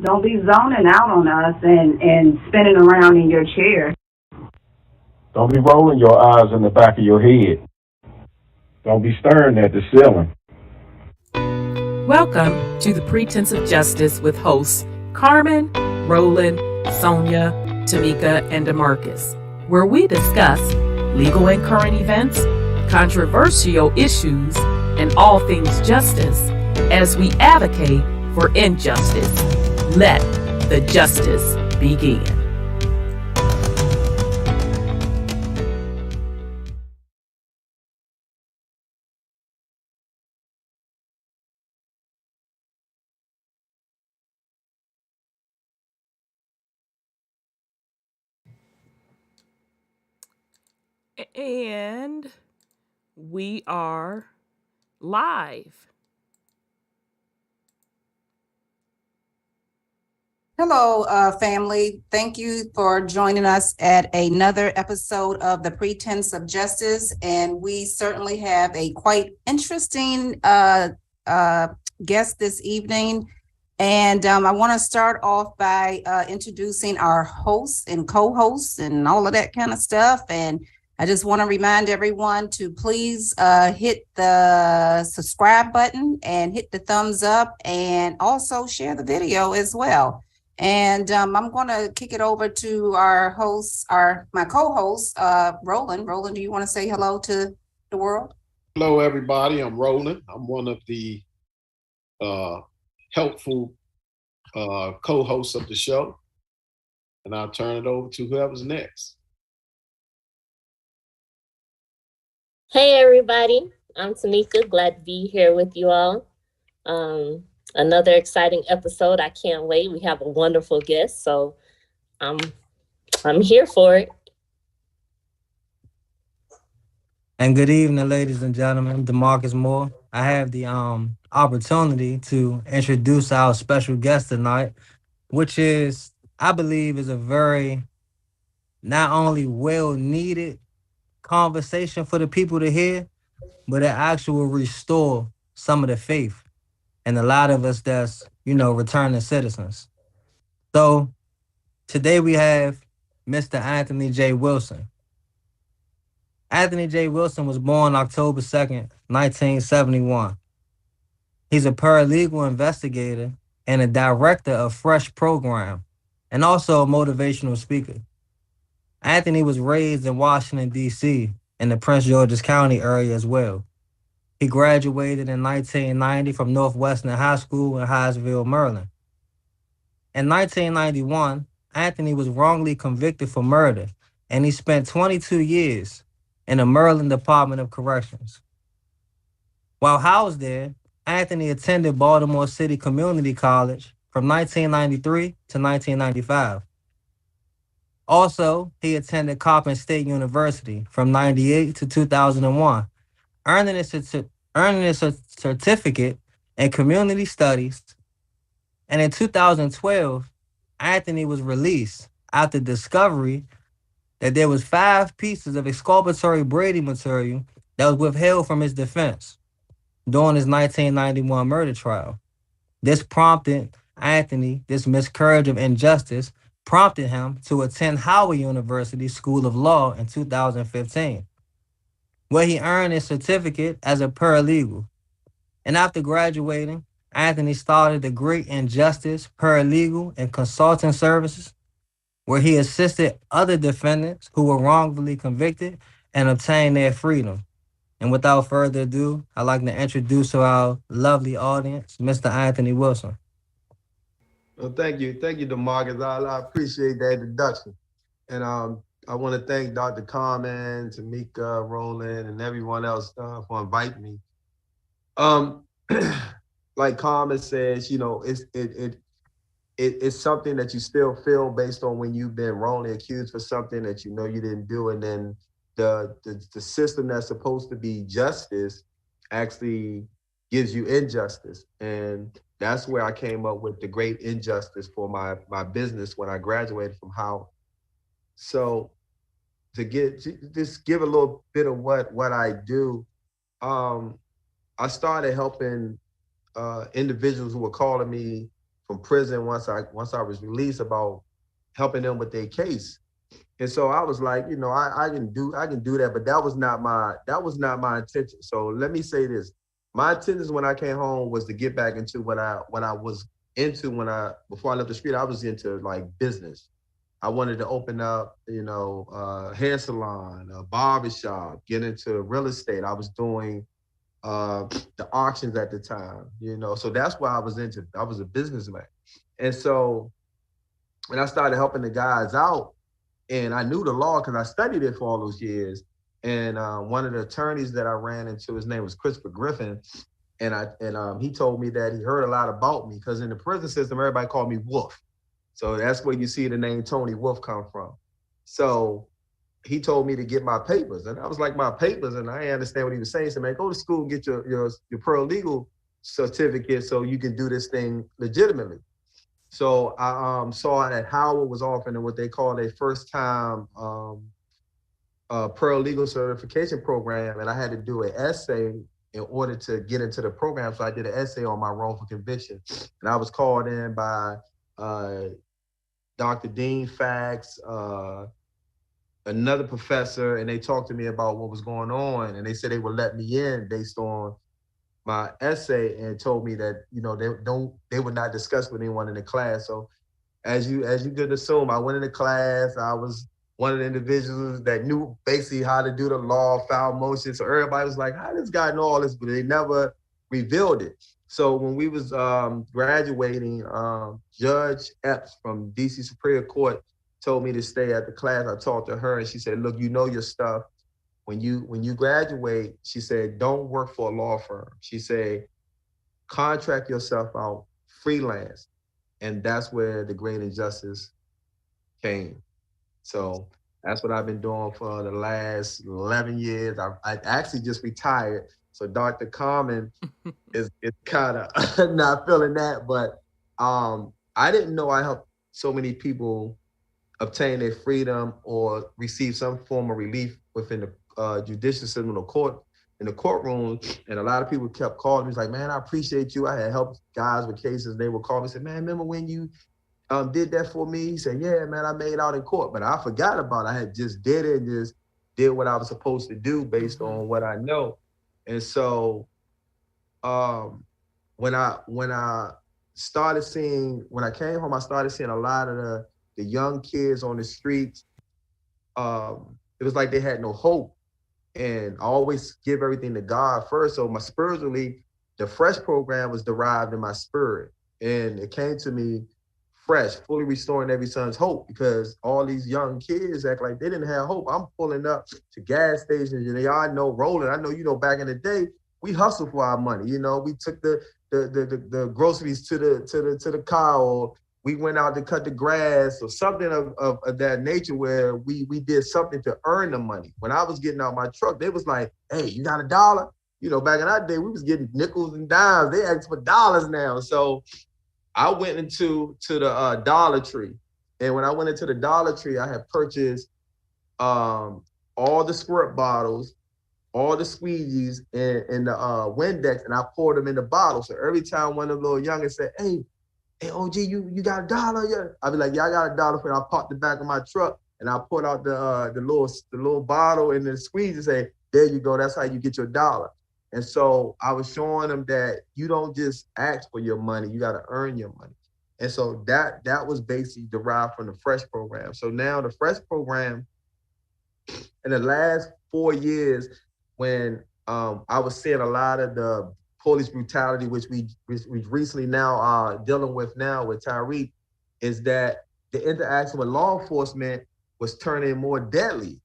Don't be zoning out on us and spinning around in your chair. Don't be rolling your eyes in the back of your head. Don't be staring at the ceiling. Welcome to the Pretense of Justice with hosts Carmen, Roland, Sonia, Tamika, and DeMarcus, where we discuss legal and current events, controversial issues, and all things justice as we advocate for injustice. Let the justice begin. And we are live. Hello, family. Thank you for joining us at another episode of the Pretense of Justice. And we certainly have a quite interesting guest this evening. And I want to start off by introducing our hosts and co-hosts and all of that kind of stuff. And I just want to remind everyone to please hit the subscribe button and hit the thumbs up and also share the video as well. And I'm going to kick it over to our hosts, my co-host, Roland. Roland, do you want to say hello to the world? Hello, everybody. I'm Roland. I'm one of the helpful co-hosts of the show. And I'll turn it over to whoever's next. Hey, everybody. I'm Tamika. Glad to be here with you all. Another exciting episode. I can't wait. We have a wonderful guest, so I'm here for it. And good evening, ladies and gentlemen. DeMarcus Moore. I have the opportunity to introduce our special guest tonight, which is, I believe, is a very not only well-needed conversation for the people to hear, but it actually will restore some of the faith and a lot of us that's, returning citizens. So today we have Mr. Anthony J. Wilson. Anthony J. Wilson was born October 2nd, 1971. He's a paralegal investigator and a director of FREST program, and also a motivational speaker. Anthony was raised in Washington, D.C., in the Prince George's County area as well. He graduated in 1990 from Northwestern High School in Hyattsville, Maryland. In 1991, Anthony was wrongly convicted for murder, and he spent 22 years in the Maryland Department of Corrections. While housed there, Anthony attended Baltimore City Community College from 1993 to 1995. Also, he attended Coppin State University from 1998 to 2001, earning a certificate in community studies. And in 2012, Anthony was released after discovery that there was 5 pieces of exculpatory Brady material that was withheld from his defense during his 1991 murder trial. This miscarriage of injustice prompted him to attend Howard University School of Law in 2015, where he earned a certificate as a paralegal. And after graduating, Anthony started the Great Injustice Paralegal and Consulting Services, where he assisted other defendants who were wrongfully convicted and obtained their freedom. And without further ado, I'd like to introduce to our lovely audience, Mr. Anthony Wilson. Well, thank you, DeMarcus. I appreciate that introduction. And I want to thank Dr. Carmen, Tamika, Roland, and everyone else for inviting me. Like Carmen says, it's something that you still feel based on when you've been wrongly accused for something that you didn't do, and then the system that's supposed to be justice actually gives you injustice. And that's where I came up with the Great Injustice for my business when I graduated from Howard. So to give a little bit of what I do, I started helping individuals who were calling me from prison once I was released about helping them with their case. And so I was like, you know, I can do that, but that was not my intention. So let me say this. My intention when I came home was to get back into what I was into before I left the street. I was into like business. I wanted to open up, you know, hair salon, a barbershop, get into real estate. I was doing the auctions at the time, you know, so that's what I was into. I was a businessman. And so when I started helping the guys out, and I knew the law because I studied it for all those years. And one of the attorneys that I ran into, his name was Christopher Griffin. And he told me that he heard a lot about me because in the prison system, everybody called me Wolf. So that's where you see the name Tony Wolf come from. So he told me to get my papers. And I was like, my papers? And I didn't understand what he was saying. He said, man, go to school and get your paralegal certificate so you can do this thing legitimately. So I saw that Howard was offering what they call a first-time paralegal certification program, and I had to do an essay in order to get into the program. So I did an essay on my wrongful conviction, and I was called in by Dr. Dean Fax, another professor, and they talked to me about what was going on, and they said they would let me in based on my essay and told me that, you know, they would not discuss with anyone in the class. So as you could assume, I went into class. I was one of the individuals that knew basically how to do the law, file motion. So everybody was like, how does this guy know all this? But they never revealed it. So when we was graduating, Judge Epps from DC Superior Court told me to stay at the class. I talked to her and she said, look, you know your stuff. When you graduate, she said, don't work for a law firm. She said, contract yourself out, freelance. And that's where the great injustice came. So that's what I've been doing for the last 11 years. I actually just retired. So Dr. Carmen is kind of not feeling that, but I didn't know I helped so many people obtain their freedom or receive some form of relief within the judicial system in the courtroom. And a lot of people kept calling me, like, man, I appreciate you. I had helped guys with cases. They would call me and say, man, remember when you did that for me? He said, yeah, man, I made out in court, but I forgot about it. I had just did it and just did what I was supposed to do based on what I know. And so when I came home, I started seeing a lot of the young kids on the streets. It was like they had no hope. And I always give everything to God first. So spiritually, the FREST program was derived in my spirit. And it came to me fresh, fully restoring every son's hope, because all these young kids act like they didn't have hope. I'm pulling up to gas stations, and y'all know, Roland, I know, you know, back in the day, we hustled for our money. You know, we took the groceries to the car, or we went out to cut the grass, or something of that nature, where we did something to earn the money. When I was getting out my truck, they was like, hey, you got $1? You know, back in that day, we was getting nickels and dimes. They asked for dollars now. So I went into the Dollar Tree. And when I went into the Dollar Tree, I had purchased all the squirt bottles, all the squeegees, and the Windex, and I poured them in the bottle. So every time one of the little youngins said, hey, OG, you got $1? Yeah. I'd be like, yeah, I got $1 for it. I parked the back of my truck and I put out the little bottle and the squeeze and say, there you go, that's how you get your $1. And so I was showing them that you don't just ask for your money, you got to earn your money. And so that was basically derived from the FREST program. So now the FREST program, in the last 4 years, when I was seeing a lot of the police brutality, which we recently now are dealing with now with Tyreek, is that the interaction with law enforcement was turning more deadly.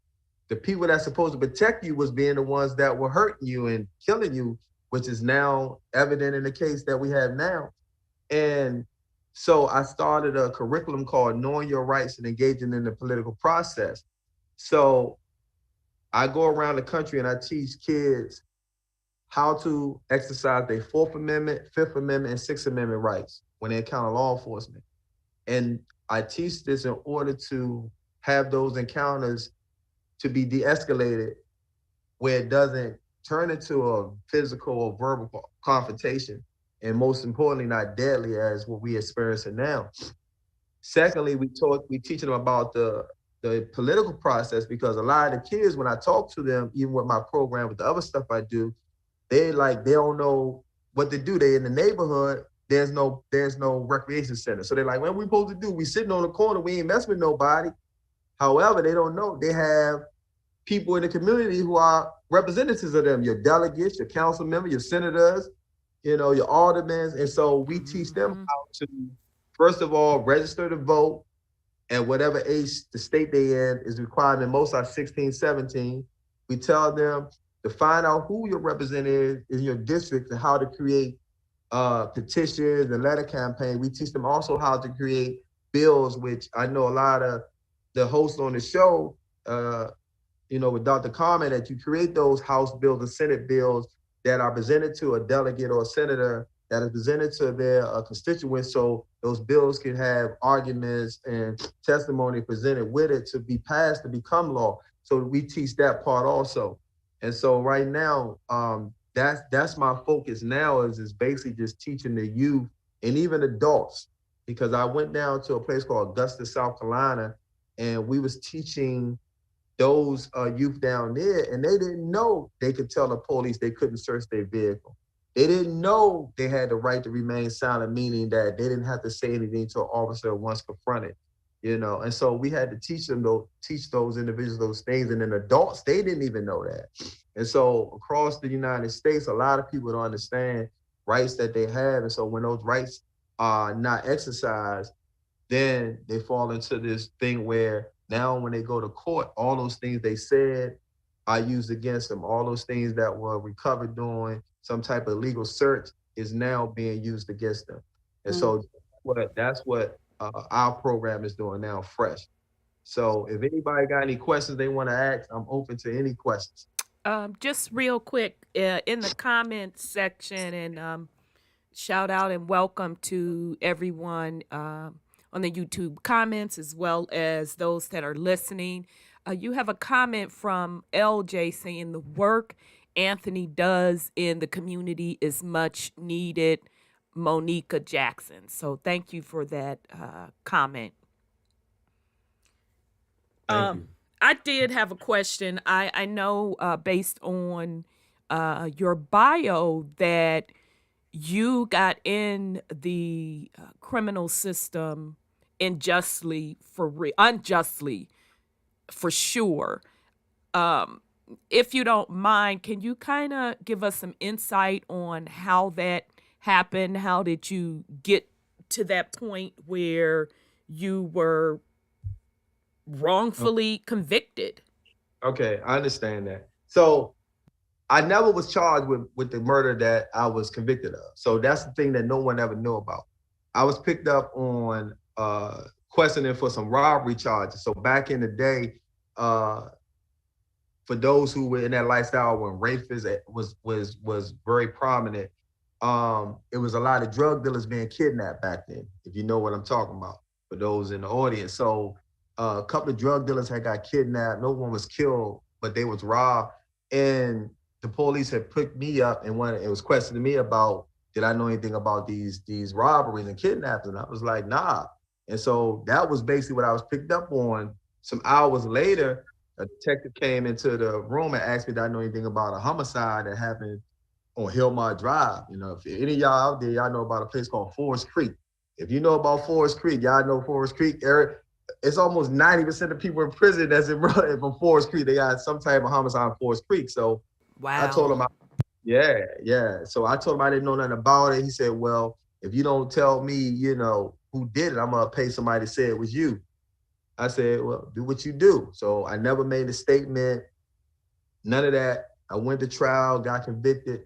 The people that's supposed to protect you was being the ones that were hurting you and killing you, which is now evident in the case that we have now. And so I started a curriculum called Knowing Your Rights and Engaging in the Political Process. So I go around the country and I teach kids how to exercise their 4th Amendment, 5th Amendment, and 6th Amendment rights when they encounter law enforcement. And I teach this in order to have those encounters to be de-escalated, where it doesn't turn into a physical or verbal confrontation. and most importantly, not deadly as what we experiencing now. Secondly, we teach them about the political process, because a lot of the kids, when I talk to them, even with my program, with the other stuff I do, they don't know what to do. They in the neighborhood, there's no recreation center. So they're like, what are we supposed to do? We sitting on the corner, we ain't messing with nobody. However, they don't know. They have people in the community who are representatives of them, your delegates, your council members, your senators, your aldermen. And so we teach them how to, first of all, register to vote at whatever age the state they in is required. And most are 16, 17. We tell them to find out who your representative is in your district and how to create petitions and letter campaign. We teach them also how to create bills, which I know a lot of the hosts on the show, with Dr. Carmen, that you create those House bills and Senate bills that are presented to a delegate or a senator that is presented to their constituents, so those bills can have arguments and testimony presented with it to be passed, to become law. So we teach that part also. And so right now, that's my focus now is basically just teaching the youth and even adults, because I went down to a place called Augusta, South Carolina, and we was teaching those youth down there, and they didn't know they could tell the police they couldn't search their vehicle. They didn't know they had the right to remain silent, meaning that they didn't have to say anything to an officer once confronted, And so we had to teach those individuals those things, and then adults, they didn't even know that. And so across the United States, a lot of people don't understand rights that they have, and so when those rights are not exercised, then they fall into this thing where now when they go to court, all those things they said are used against them. All those things that were recovered during some type of legal search is now being used against them. And so that's what our program is doing now, FREST. So if anybody got any questions they want to ask, I'm open to any questions. Just real quick, in the comments section, and shout out and welcome to everyone on the YouTube comments, as well as those that are listening. You have a comment from LJ saying the work Anthony does in the community is much needed, Monica Jackson. So thank you for that comment. Thank you. I did have a question. I know based on your bio that you got in the criminal system unjustly for sure. If you don't mind, can you kind of give us some insight on how that happened? How did you get to that point where you were wrongfully convicted? Okay, I understand that. So I never was charged with the murder that I was convicted of. So that's the thing that no one ever knew about. I was picked up on questioning for some robbery charges. So back in the day, for those who were in that lifestyle when rape was very prominent, it was a lot of drug dealers being kidnapped back then, if you know what I'm talking about, for those in the audience. So a couple of drug dealers had got kidnapped. No one was killed, but they was robbed. And the police had picked me up and it was questioning me about, did I know anything about these robberies and kidnappings? And I was like, nah. And so that was basically what I was picked up on. Some hours later, a detective came into the room and asked me, did I know anything about a homicide that happened on Hillmar Drive? If any of y'all out there, y'all know about a place called Forest Creek. If you know about Forest Creek, y'all know Forest Creek. It's almost 90% of people in prison that's from Forest Creek. They got some type of homicide in Forest Creek. So wow. I told him, yeah. So I told him I didn't know nothing about it. He said, well, if you don't tell me, who did it, I'm going to pay somebody to say it was you. I said, well, do what you do. So I never made a statement, none of that. I went to trial, got convicted.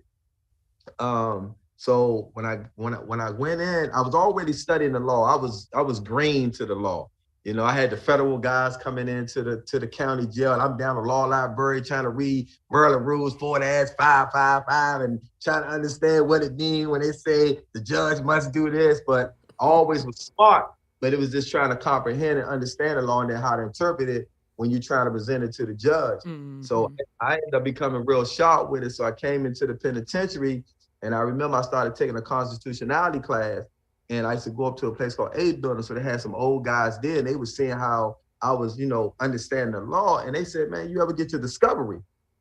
So when I went in, I was already studying the law. I was green to the law. I had the federal guys coming into the county jail, and I'm down the law library trying to read Maryland Rules 4-555 and trying to understand what it means when they say the judge must do this. But I always was smart, but it was just trying to comprehend and understand the law and then how to interpret it when you're trying to present it to the judge. Mm-hmm. So I ended up becoming real sharp with it. So I came into the penitentiary And I remember I started taking a constitutionality class, and I used to go up to a place called A Building. So they had some old guys there, and they were seeing how I was, understanding the law. And they said, man, you ever get to discovery?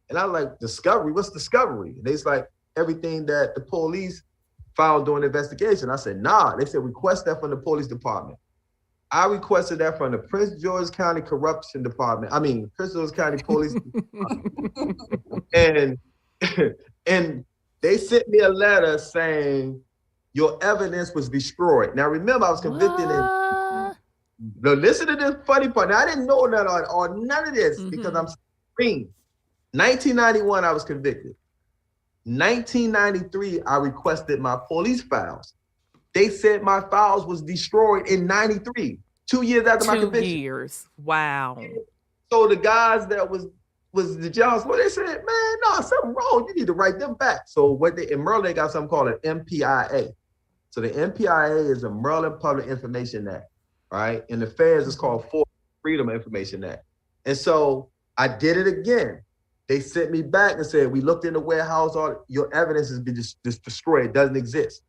And I was like, discovery? What's discovery? And they was like, everything that the police found during the investigation. I said, nah. They said, request that from the police department. I requested that from the Prince George's County Corruption Department. Prince George's County Police Department. And they sent me a letter saying your evidence was destroyed. Now, remember, I was convicted Now, listen to this funny part. Now, I didn't know none of this because I'm green. 1991, I was convicted. 1993, I requested my police files. They said my files was destroyed in 93, 2 years after my conviction. 2 years. Wow. So the guys that was the judge, they said, man, no, something wrong. You need to write them back. So in Maryland, they got something called an MPIA. So the MPIA is a Maryland Public Information Act, right? In the feds, it's called Freedom of Information Act. And so I did it again. They sent me back and said, we looked in the warehouse, all your evidence has been just destroyed. It doesn't exist.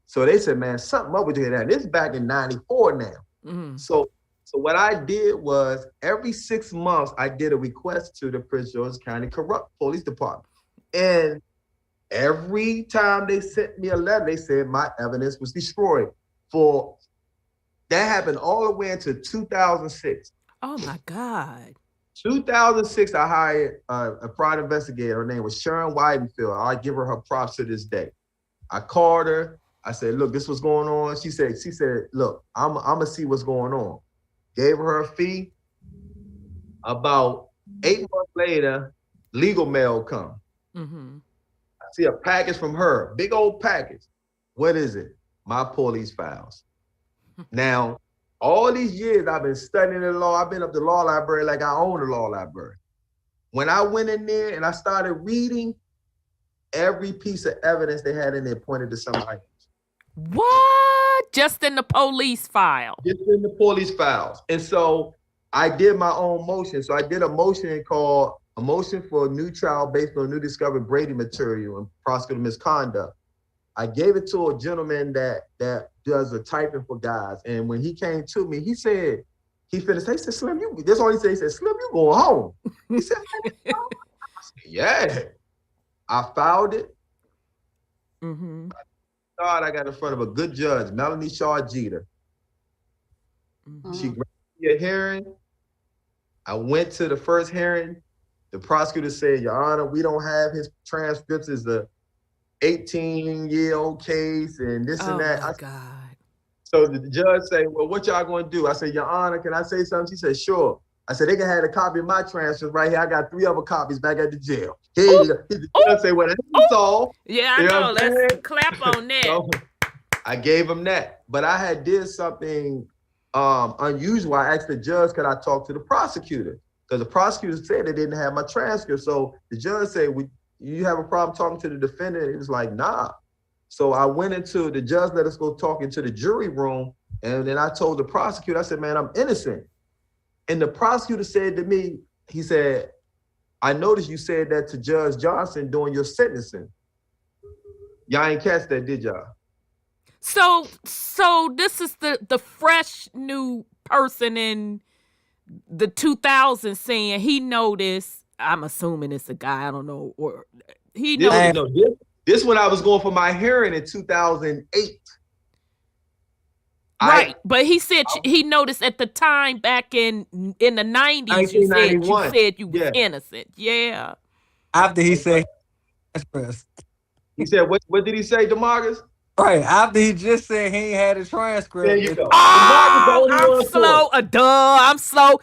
So they said, man, something up with that. And this is back in 94 now. So what I did was every 6 months, I did a request to the Prince George's County Corrupt Police Department. And every time they sent me a letter, they said my evidence was destroyed. That happened all the way into 2006. Oh my God. 2006, I hired a private investigator. Her name was Sharon Weidenfield. I give her props to this day. I called her. I said, look, this was going on. She said, look, I'm gonna see what's going on. Gave her a fee. About 8 months later, legal mail come. I see a package from her, big old package. What is it? My police files. Now, all these years I've been studying the law. I've been up the law library like I own the law library. When I went in there and I started reading, every piece of evidence they had in there pointed to somebody. What? Just in the police file? Just in the police files. And so I did my own motion. So I did a motion called a motion for a new trial based on new discovered Brady material and prosecutor misconduct. I gave it to a gentleman that does the typing for guys. And when he came to me, he said, he finished, he said, Slim, that's all he said. He said, Slim, you going home. He said, I said, yeah. I filed it. I got in front of a good judge, Melanie Shaw Jeter. She granted me a hearing. I went to the first hearing. The prosecutor said, Your Honor, we don't have his transcripts. It's a 18-year-old case and this and that. Oh, God. So the judge said, well, what y'all gonna do? I said, Your Honor, can I say something? She said, sure. I said, they can have a copy of my transcripts right here. I got 3 other copies back at the jail. Here you go. The judge said, well, that's all. Yeah, I know. Let's clap on that. So I gave him that. But I had did something unusual. I asked the judge, could I talk to the prosecutor? Because the prosecutor said they didn't have my transcript. So the judge said, you have a problem talking to the defendant? He was like, nah. So I went into the judge, let us go talk into the jury room. And then I told the prosecutor, I said, man, I'm innocent. And the prosecutor said to me, he said, I noticed you said that to Judge Johnson during your sentencing. Y'all ain't catch that, did y'all? So this is the fresh new person in the 2000s saying he noticed. I'm assuming it's a guy. I don't know, or he knows. This when I was going for my hearing in 2008. Right, but he said he noticed at the time back in the 90s. You said you was innocent. Yeah. After he said, he said, what did he say, DeMarcus? Right, after he just said he ain't had a transcript. There you go. I'm slow. I'm slow.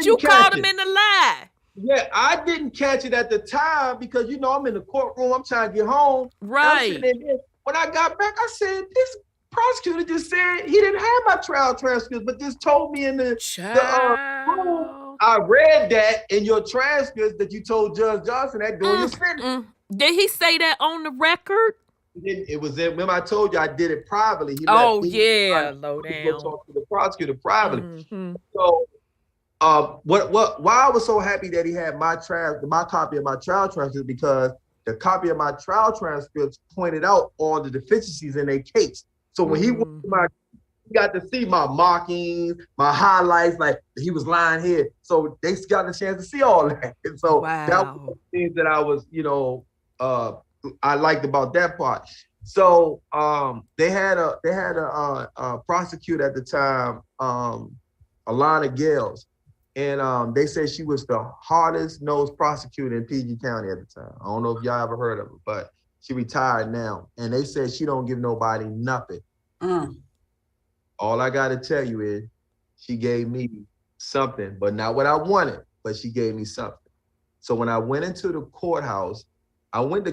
You called him in the lie. Yeah, I didn't catch it at the time because, I'm in the courtroom. I'm trying to get home. Right. When I got back, I said, this prosecutor just said he didn't have my trial transcripts, but just told me in the room. I read that in your transcripts that you told Judge Johnson that during your sentence. Did he say that on the record? It was in, remember I told you I did it privately. Low down. Go talk to the prosecutor privately. So why I was so happy that he had my copy of my trial transcript, because the copy of my trial transcripts pointed out all the deficiencies in their case. So when he went to he got to see my markings, my highlights, like he was lying here. So they got a chance to see all that. And so that was the things that I was, I liked about that part. So they had a prosecutor at the time, Alana Gales, and they said she was the hardest nosed prosecutor in PG County at the time. I don't know if y'all ever heard of her, but she retired now. And they said she don't give nobody nothing. All I gotta tell you is she gave me something, but not what I wanted, but she gave me something. So when I went into the courthouse, I went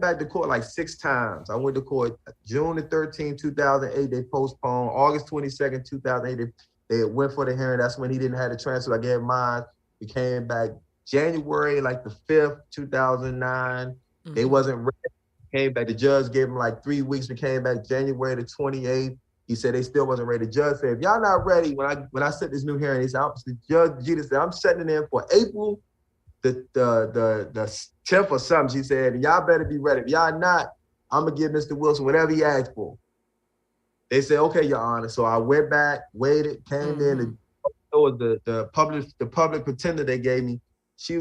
back to court like 6 times. I went to court June the 13th, 2008, they postponed. August 22nd, 2008, they went for the hearing. That's when he didn't have the transfer. I gave mine. We came back January like the 5th, 2009. They wasn't ready. Came back. The judge gave him like 3 weeks. We came back January the 28th. He said they still wasn't ready. The judge said, if y'all not ready, when I set this new hearing, he said, Judge Jeter said, I'm setting it in for April the 10th or something. She said, y'all better be ready. If y'all not, I'm gonna give Mr. Wilson whatever he asked for. They said, okay, Your Honor. So I went back, waited, came in. The public pretender they gave me, she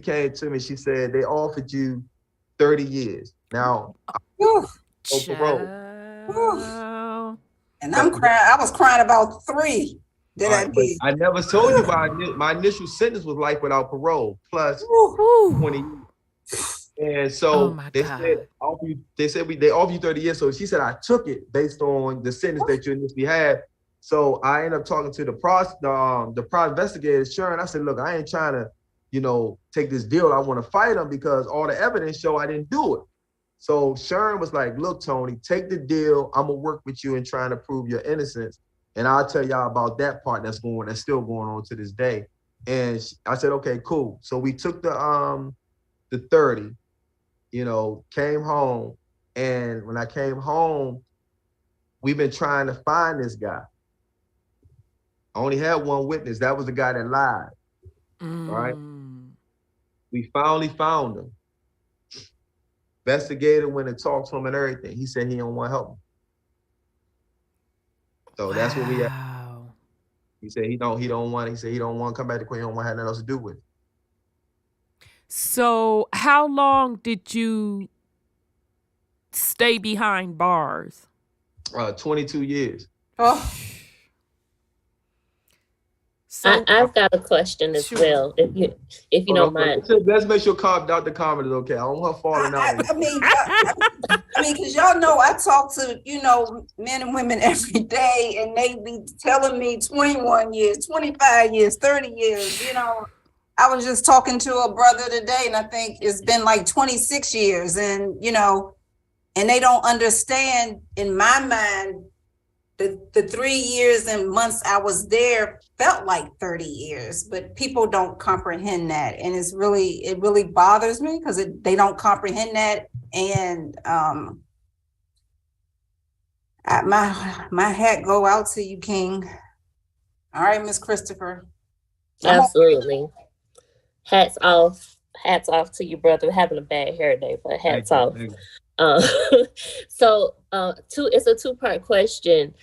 came to me. She said they offered you 30 years. Now, parole. And I'm crying. I was crying about 3 that I did. I never told you my initial sentence was life without parole plus 20 years. And so they said they offered you 30 years. So she said I took it based on the sentence that you initially had. So I ended up talking to the private investigator, Sharon. I said, look, I ain't trying to, take this deal. I want to fight him because all the evidence show I didn't do it. So Sharon was like, look, Tony, take the deal. I'm gonna work with you in trying to prove your innocence. And I'll tell y'all about that part that's still going on to this day. And I said, okay, cool. So we took the 30, came home. And when I came home, we've been trying to find this guy. I only had one witness. That was the guy that lied. All right. We finally found him. Investigator went and talked to him and everything. He said he don't want to help him. So that's what we have. He said he don't want to come back to court. He don't want to have nothing else to do with it. So how long did you stay behind bars? 22 years. Oh. So, I've got a question as well, if you don't mind. Let's make sure Dr. Carmen is okay. I don't want her falling out. I mean, because y'all know I talk to, men and women every day, and they be telling me 21 years, 25 years, 30 years, I was just talking to a brother today, and I think it's been like 26 years, and, and they don't understand, in my mind, the 3 years and months I was there felt like 30 years, but people don't comprehend that. And it really bothers me because they don't comprehend that. And my hat go out to you, King. All right, Miss Christopher. Absolutely. Hats off to you, brother. We're having a bad hair day, but hats off. So it's a 2-part question.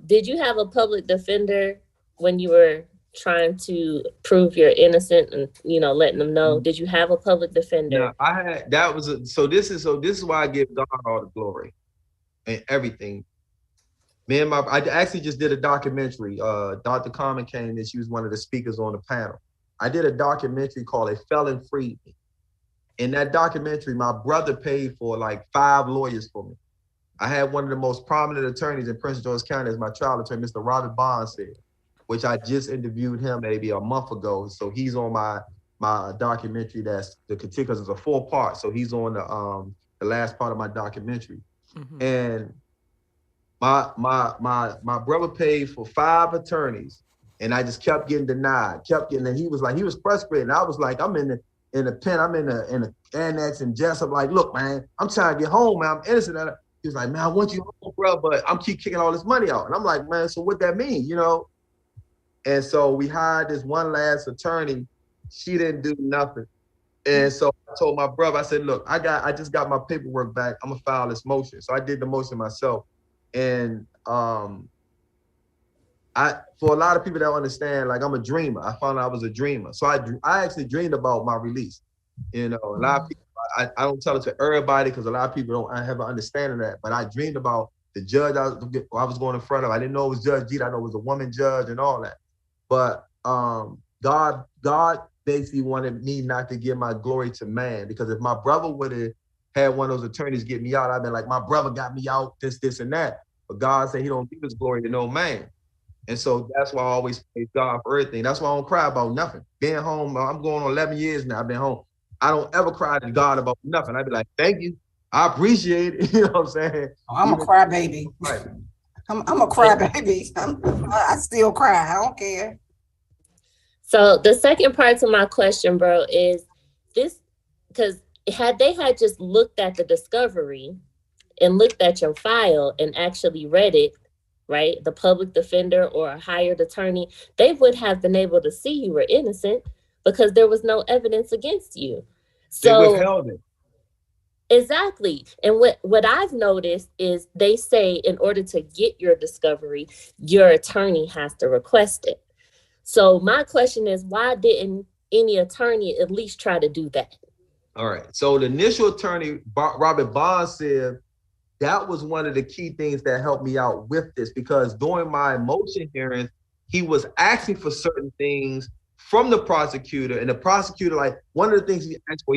Did you have a public defender when you were trying to prove you're innocent and letting them know? Did you have a public defender? No, I had. That was this is why I give God all the glory and everything. I actually just did a documentary. Dr. Carmen came and she was one of the speakers on the panel. I did a documentary called A Felon Freed Me. In that documentary, my brother paid for like 5 lawyers for me. I had one of the most prominent attorneys in Prince George County as my trial attorney, Mr. Robert Bond said, which I just interviewed him maybe a month ago. So he's on my documentary. That's because it's a 4-part. So he's on the last part of my documentary. Mm-hmm. And my brother paid for 5 attorneys, and I just kept getting denied, and he was frustrated. And I was like, I'm in the pen, I'm in the annex and Jessup, like, look, man, I'm trying to get home, man, I'm innocent. He was like, man, I want you home, bro, but I'm keep kicking all this money out. And I'm like, man, so what that mean, And so we hired this one last attorney. She didn't do nothing. And so I told my brother, I said, look, I just got my paperwork back. I'm gonna file this motion. So I did the motion myself. And for a lot of people that understand, like I'm a dreamer. I found out I was a dreamer. So I actually dreamed about my release. You know, a lot of people, I don't tell it to everybody because a lot of people don't have an understanding of that. But I dreamed about the judge I was going in front of. I didn't know it was Judge Jeter. I know it was a woman judge and all that. But God basically wanted me not to give my glory to man, because if my brother would have had one of those attorneys get me out, I'd been like, my brother got me out, this, and that. But God said he don't give his glory to no man. And so that's why I always praise God for everything. That's why I don't cry about nothing. Being home, I'm going on 11 years now. I've been home. I don't ever cry to God about nothing. I'd be like, thank you. I appreciate it. You know what I'm saying? I'm a crybaby. Right. I'm a crybaby. I still cry. I don't care. So the second part to my question, bro, is this, because had they had just looked at the discovery and looked at your file and actually read it, right, the public defender or a hired attorney, they would have been able to see you were innocent because there was no evidence against you. So they withheld it. Exactly. And what I've noticed is they say in order to get your discovery, your attorney has to request it. So my question is, why didn't any attorney at least try to do that? All right. So the initial attorney, Robert Bond, said that was one of the key things that helped me out with this, because during my motion hearings, he was asking for certain things from the prosecutor, and the prosecutor, like one of the things he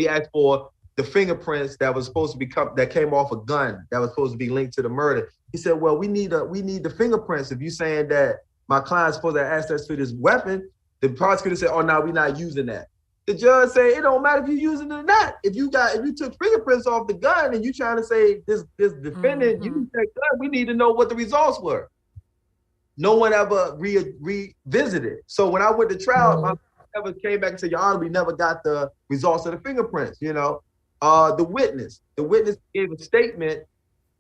asked for the fingerprints that was supposed to that came off a gun that was supposed to be linked to the murder. He said, well, we need the fingerprints. If you're saying that my client's supposed to have access to this weapon, the prosecutor said, oh, no, we're not using that. The judge said, it don't matter if you're using it or not. If you took fingerprints off the gun and you trying to say this defendant used that gun, we need to know what the results were. No one ever revisited. So when I went to trial, my never came back and said, Your Honor, we never got the results of the fingerprints. You know, the witness gave a statement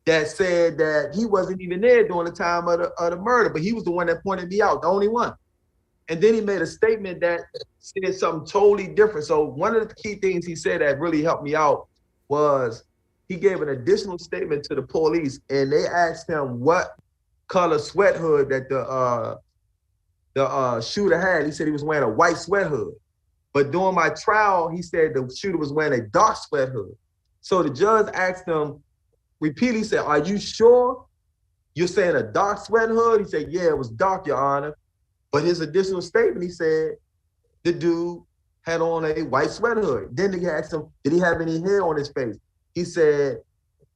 that said that he wasn't even there during the time of the murder, but he was the one that pointed me out, the only one. And then he made a statement that said something totally different. So one of the key things he said that really helped me out was he gave an additional statement to the police, and they asked him what color sweat hood that the shooter had. He said he was wearing a white sweat hood. But during my trial, he said the shooter was wearing a dark sweat hood. So the judge asked him repeatedly, said, are you sure you're saying a dark sweat hood? He said, yeah, it was dark, Your Honor. But his additional statement, he said the dude had on a white sweat hood. Then they asked him, did he have any hair on his face? He said,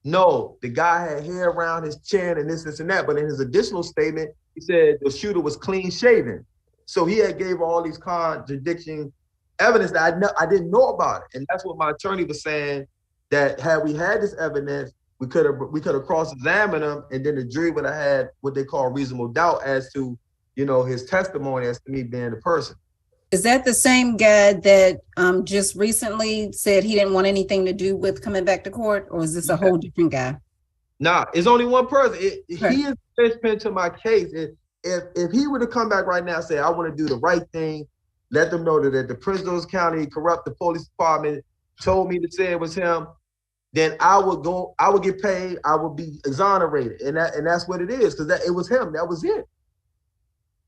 no, the guy had hair around his chin and this and that. But in his additional statement, he said the shooter was clean shaven. So he had gave all these contradicting evidence that I didn't know about it. And that's what my attorney was saying, that had we had this evidence, we could have cross-examined him, and then the jury would have had what they call reasonable doubt as to, you know, his testimony as to me being the person. Is that the same guy that just recently said he didn't want anything to do with coming back to court, or is this a whole different guy? Nah, it's only one person. He is the linchpin to my case. If he were to come back right now and say, I want to do the right thing, let them know that the Prince George's County corrupt, the police department told me to say it was him, then I would get paid, I would be exonerated. And that's what it is, because it was him, that was it.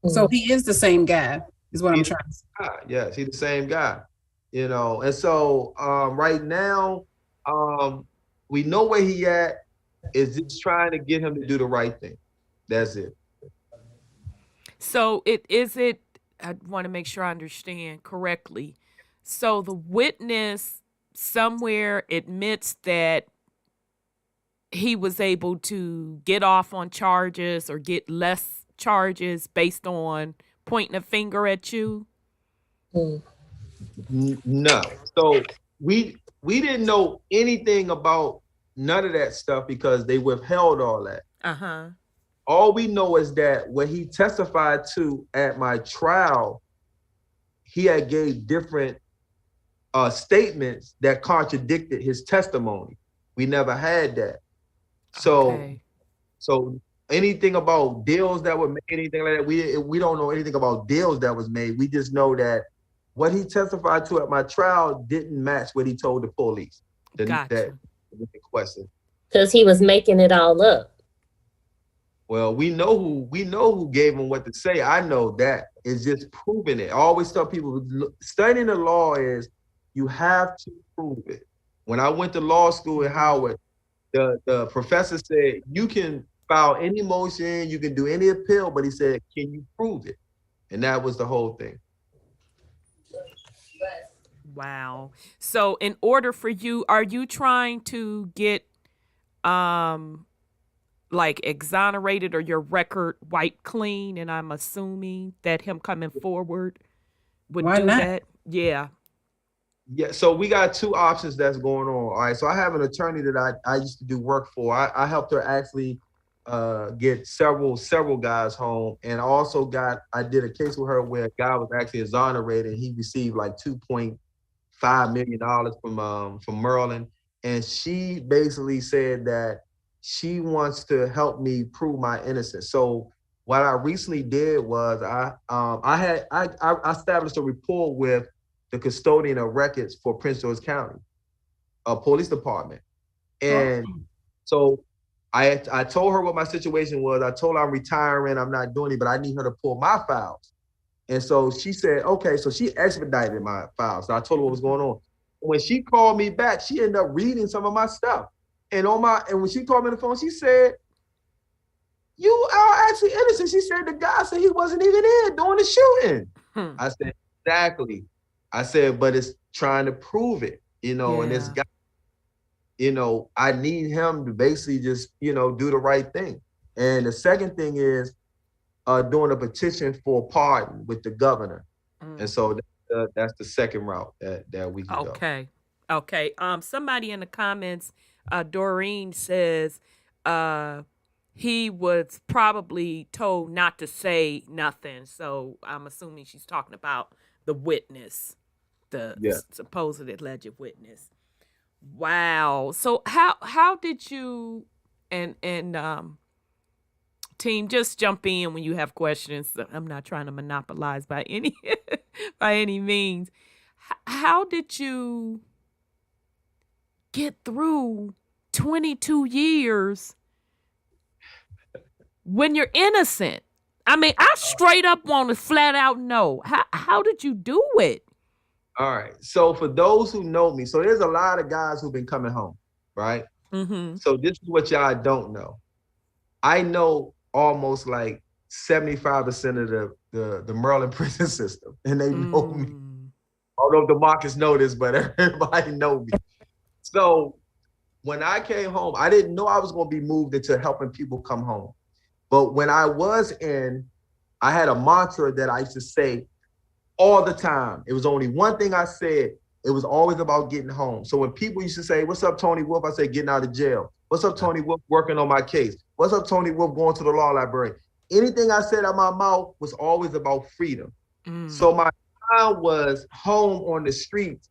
So he is the same guy, is what I'm trying to say. Yes, he's the same guy, you know. And so right now, we know where he at, is just trying to get him to do the right thing. That's it. So I want to make sure I understand correctly. So the witness somewhere admits that he was able to get off on charges or get less charges based on pointing a finger at you? No. So we didn't know anything about none of that stuff because they withheld all that. Uh-huh. All we know is that when he testified to at my trial, he had gave different statements that contradicted his testimony. We never had that. So anything about deals that were made, anything like that, we don't know anything about deals that was made. We just know that what he testified to at my trial didn't match what he told the police. Gotcha. That was the question. Because he was making it all up. Well, we know who gave him what to say. I know that. It's just proving it. I always tell people, studying the law is you have to prove it. When I went to law school at Howard, the professor said, you can file any motion, you can do any appeal, but he said, can you prove it? And that was the whole thing. Wow. So in order for you, are you trying to get like exonerated or your record wiped clean? And I'm assuming that him coming forward would Why do not? that. Yeah. Yeah, so we got two options that's going on. All right, so I have an attorney that I used to do work for. I helped her actually get several guys home, and I did a case with her where a guy was actually exonerated. He received like $2.5 million from Maryland, and she basically said that she wants to help me prove my innocence. So what I recently did was I established a rapport with the custodian of records for Prince George County Police Department. And so I told her what my situation was. I told her I'm retiring, I'm not doing it, but I need her to pull my files. And so she said, okay, so she expedited my files. So I told her what was going on. When she called me back, she ended up reading some of my stuff. And when she called me on the phone, she said, you are actually innocent. She said the guy said he wasn't even in doing the shooting. I said, exactly. I said, but it's trying to prove it, and this guy, I need him to basically just, do the right thing. And the second thing is doing a petition for pardon with the governor. And so that's the second route that we can go. Okay. Somebody in the comments, Doreen says, he was probably told not to say nothing. So I'm assuming she's talking about the witness, the supposed alleged witness. Wow. So how did you and team, just jump in when you have questions. I'm not trying to monopolize by any means. How did you get through 22 years when you're innocent? I mean, I straight up want to flat out know. How did you do it? All right. So for those who know me, so there's a lot of guys who've been coming home, right? Mm-hmm. So this is what y'all don't know. I know almost like 75% of the Maryland prison system, and they know me. I don't know if DeMarcus know this, but everybody know me. So when I came home, I didn't know I was going to be moved into helping people come home. But when I was in, I had a mantra that I used to say all the time. It was only one thing I said. It was always about getting home. So when people used to say, what's up, Tony Wolf? I said, getting out of jail. What's up, Tony Wolf? Working on my case. What's up, Tony Wolf? Going to the law library. Anything I said out my mouth was always about freedom. So my mind was home on the streets,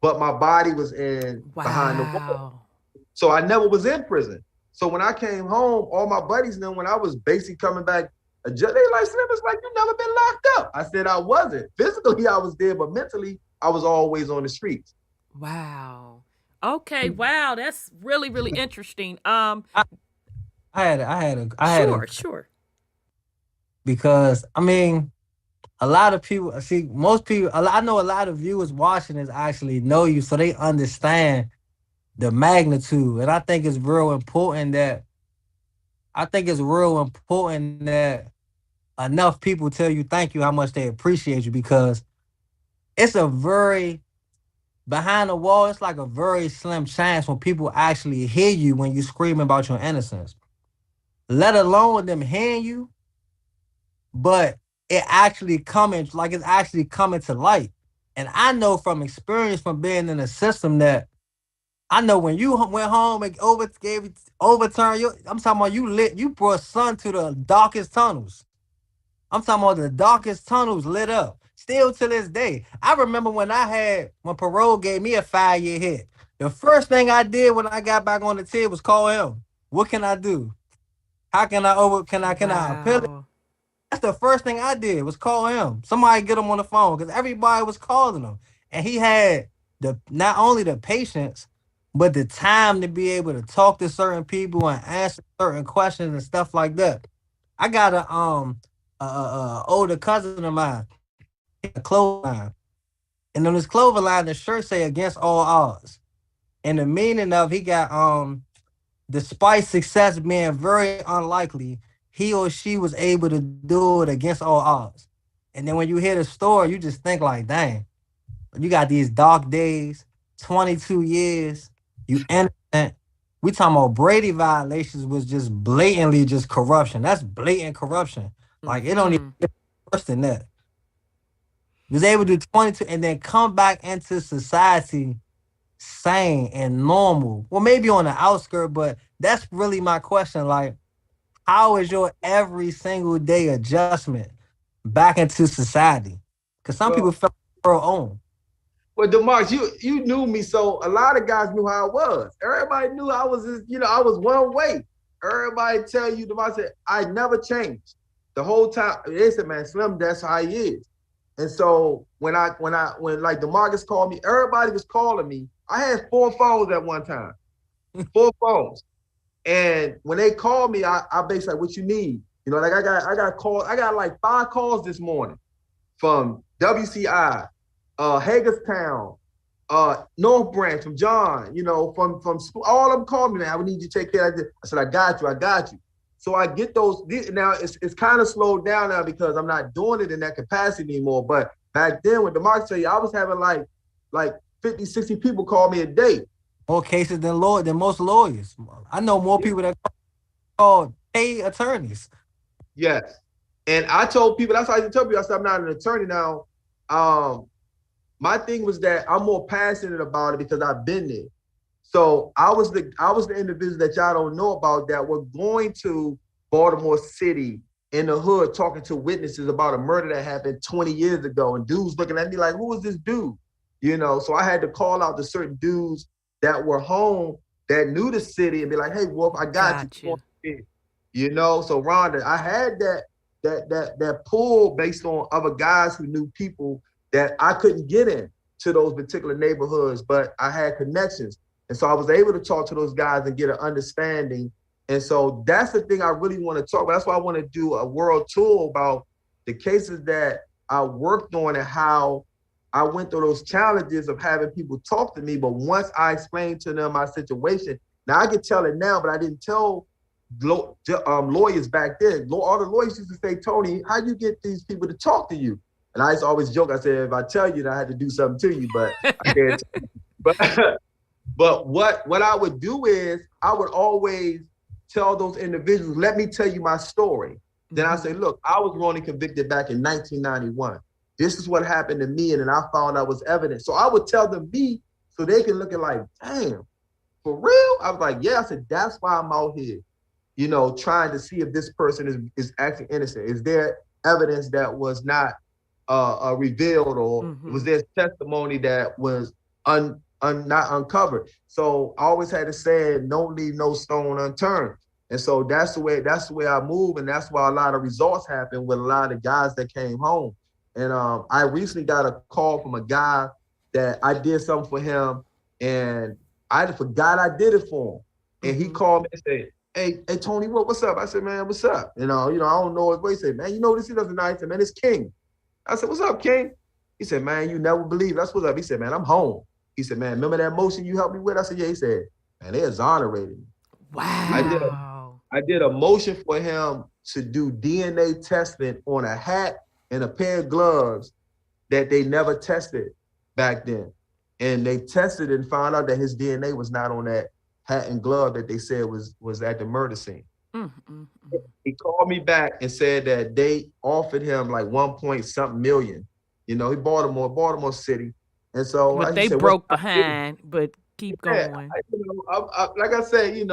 but my body was behind the wall. So I never was in prison. So when I came home, all my buddies knew when I was basically coming back, they like, Slim, it's like you never been locked up. I said I wasn't. Physically, I was there, but mentally, I was always on the streets. Wow. Okay. Wow. That's really, really interesting. Sure. Because I mean, a lot of people, most people, I know a lot of viewers watching this actually know you, so they understand the magnitude. And I think it's real important that enough people tell you thank you, how much they appreciate you, because it's a very, behind the wall, it's like a very slim chance when people actually hear you when you screaming about your innocence. Let alone them hearing you, but it's actually coming to light. And I know from experience from being in the system that I know when you went home and overturned I'm talking about you brought sun to the darkest tunnels. I'm talking about the darkest tunnels lit up. Still to this day. I remember when parole gave me a 5-year hit. The first thing I did when I got back on the tier was call him. What can I do? How can I appeal it? That's the first thing I did was call him. Somebody get him on the phone because everybody was calling him. And he had not only the patience, but the time to be able to talk to certain people and answer certain questions and stuff like that. I got a older cousin of mine, a clothing line. And on his clothing line, the shirt say against all odds. And the meaning of he got despite success being very unlikely, he or she was able to do it against all odds. And then when you hear the story, you just think like, dang, you got these dark days, 22 years, you innocent. We talking about Brady violations was just blatantly just corruption. That's blatant corruption. Like, it don't even get worse than that. Was able to do 22 and then come back into society sane and normal. Well, maybe on the outskirts, but that's really my question. Like, how is your every single day adjustment back into society? Because some people felt their own. Well, DeMarcus, you knew me, so a lot of guys knew how I was. Everybody knew I was, I was one way. Everybody tell you, DeMarcus said, I never changed. The whole time, they said, man, Slim, that's how he is. And so when like DeMarcus called me, everybody was calling me. I had 4 phones at one time, 4 phones. And when they called me, I basically like, what you need? Like I got calls. I got like 5 calls this morning from WCI, Hagerstown, North Branch, from John, from school. All of them called me, man, I would need you to take care of this. I said, I got you. So I get those. Now it's kind of slowed down now because I'm not doing it in that capacity anymore. But back then, with DeMarcus tell you, I was having like 50, 60 people call me a day. More cases than most lawyers. I know more people that call pay attorneys. Yes. And I told people, that's why I tell people, I said, I'm not an attorney now. My thing was that I'm more passionate about it because I've been there. So I was the individual that y'all don't know about that were going to Baltimore City in the hood talking to witnesses about a murder that happened 20 years ago. And dudes looking at me like, who is this dude? So I had to call out to certain dudes that were home that knew the city and be like, hey, Wolf, I got you. So Rhonda, I had that pull based on other guys who knew people that I couldn't get in to those particular neighborhoods, but I had connections. And so I was able to talk to those guys and get an understanding. And so that's the thing I really want to talk about. That's why I want to do a world tour about the cases that I worked on and how I went through those challenges of having people talk to me. But once I explained to them my situation, now I can tell it now, but I didn't tell lawyers back then. All the lawyers used to say, Tony, how you get these people to talk to you? And I used to always joke. I said, if I tell you, then I had to do something to you, but I can't tell you. But what I would do is I would always tell those individuals, let me tell you my story. Then I say, look, I was wrongly convicted back in 1991. This is what happened to me. And then I found out was evidence. So I would tell them me so they can look at like, damn, for real? I was like, yeah. I said, that's why I'm out here, trying to see if this person is actually innocent. Is there evidence that was not revealed or was there testimony that was not uncovered? So I always had to say, don't leave no stone unturned. And so that's the way I move. And that's why a lot of results happen with a lot of guys that came home. And I recently got a call from a guy that I did something for him and I forgot I did it for him. And he called me and said, hey, Tony, what's up? I said, man, what's up? I don't know his way. He said, man, this he doesn't know. I said, man, it's King. I said, what's up, King? He said, man, you never believe. That's what's up. He said, man, I'm home. He said, man, remember that motion you helped me with? I said, yeah. He said, man, they exonerated me. Wow. I did a motion for him to do DNA testing on a hat and a pair of gloves that they never tested back then. And they tested and found out that his DNA was not on that hat and glove that they said was at the murder scene. He called me back and said that they offered him like 1.something million. He Baltimore City. And so but they broke behind, but keep going. Like I said,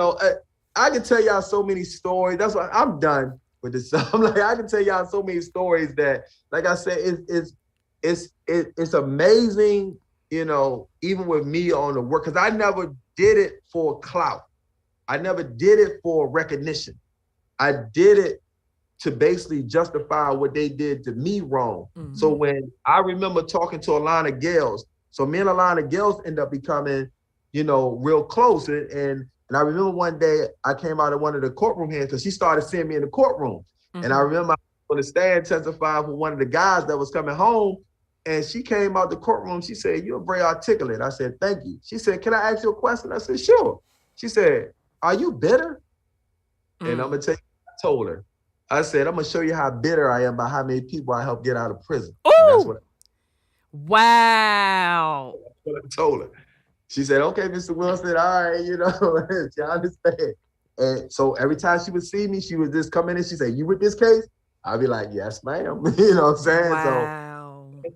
I can tell y'all so many stories. That's why I'm done with this. I'm like, I can tell y'all so many stories that, like I said, it's amazing, even with me on the work, because I never did it for clout. I never did it for recognition. I did it to basically justify what they did to me wrong. Mhm. So when I remember talking to a line of girls, so me and a line of girls end up becoming, you know, real close. And I remember one day I came out of one of the courtroom hearings because she started seeing me in the courtroom. Mhm. And I remember I was on the stand testifying for one of the guys that was coming home. And she came out the courtroom. She said, "You're very articulate." I said, "Thank you." She said, "Can I ask you a question?" I said, "Sure." She said, "Are you bitter?" And I'm gonna tell you, I told her. I said, "I'm gonna show you how bitter I am by how many people I helped get out of prison." And that's Ooh! what Wow. I told her. She said, "Okay, Mr. Wilson, all right, you know, she understand." And so every time she would see me, she would just come in and she say, "You with this case?" I'd be like, "Yes, ma'am." You know what I'm saying? Wow.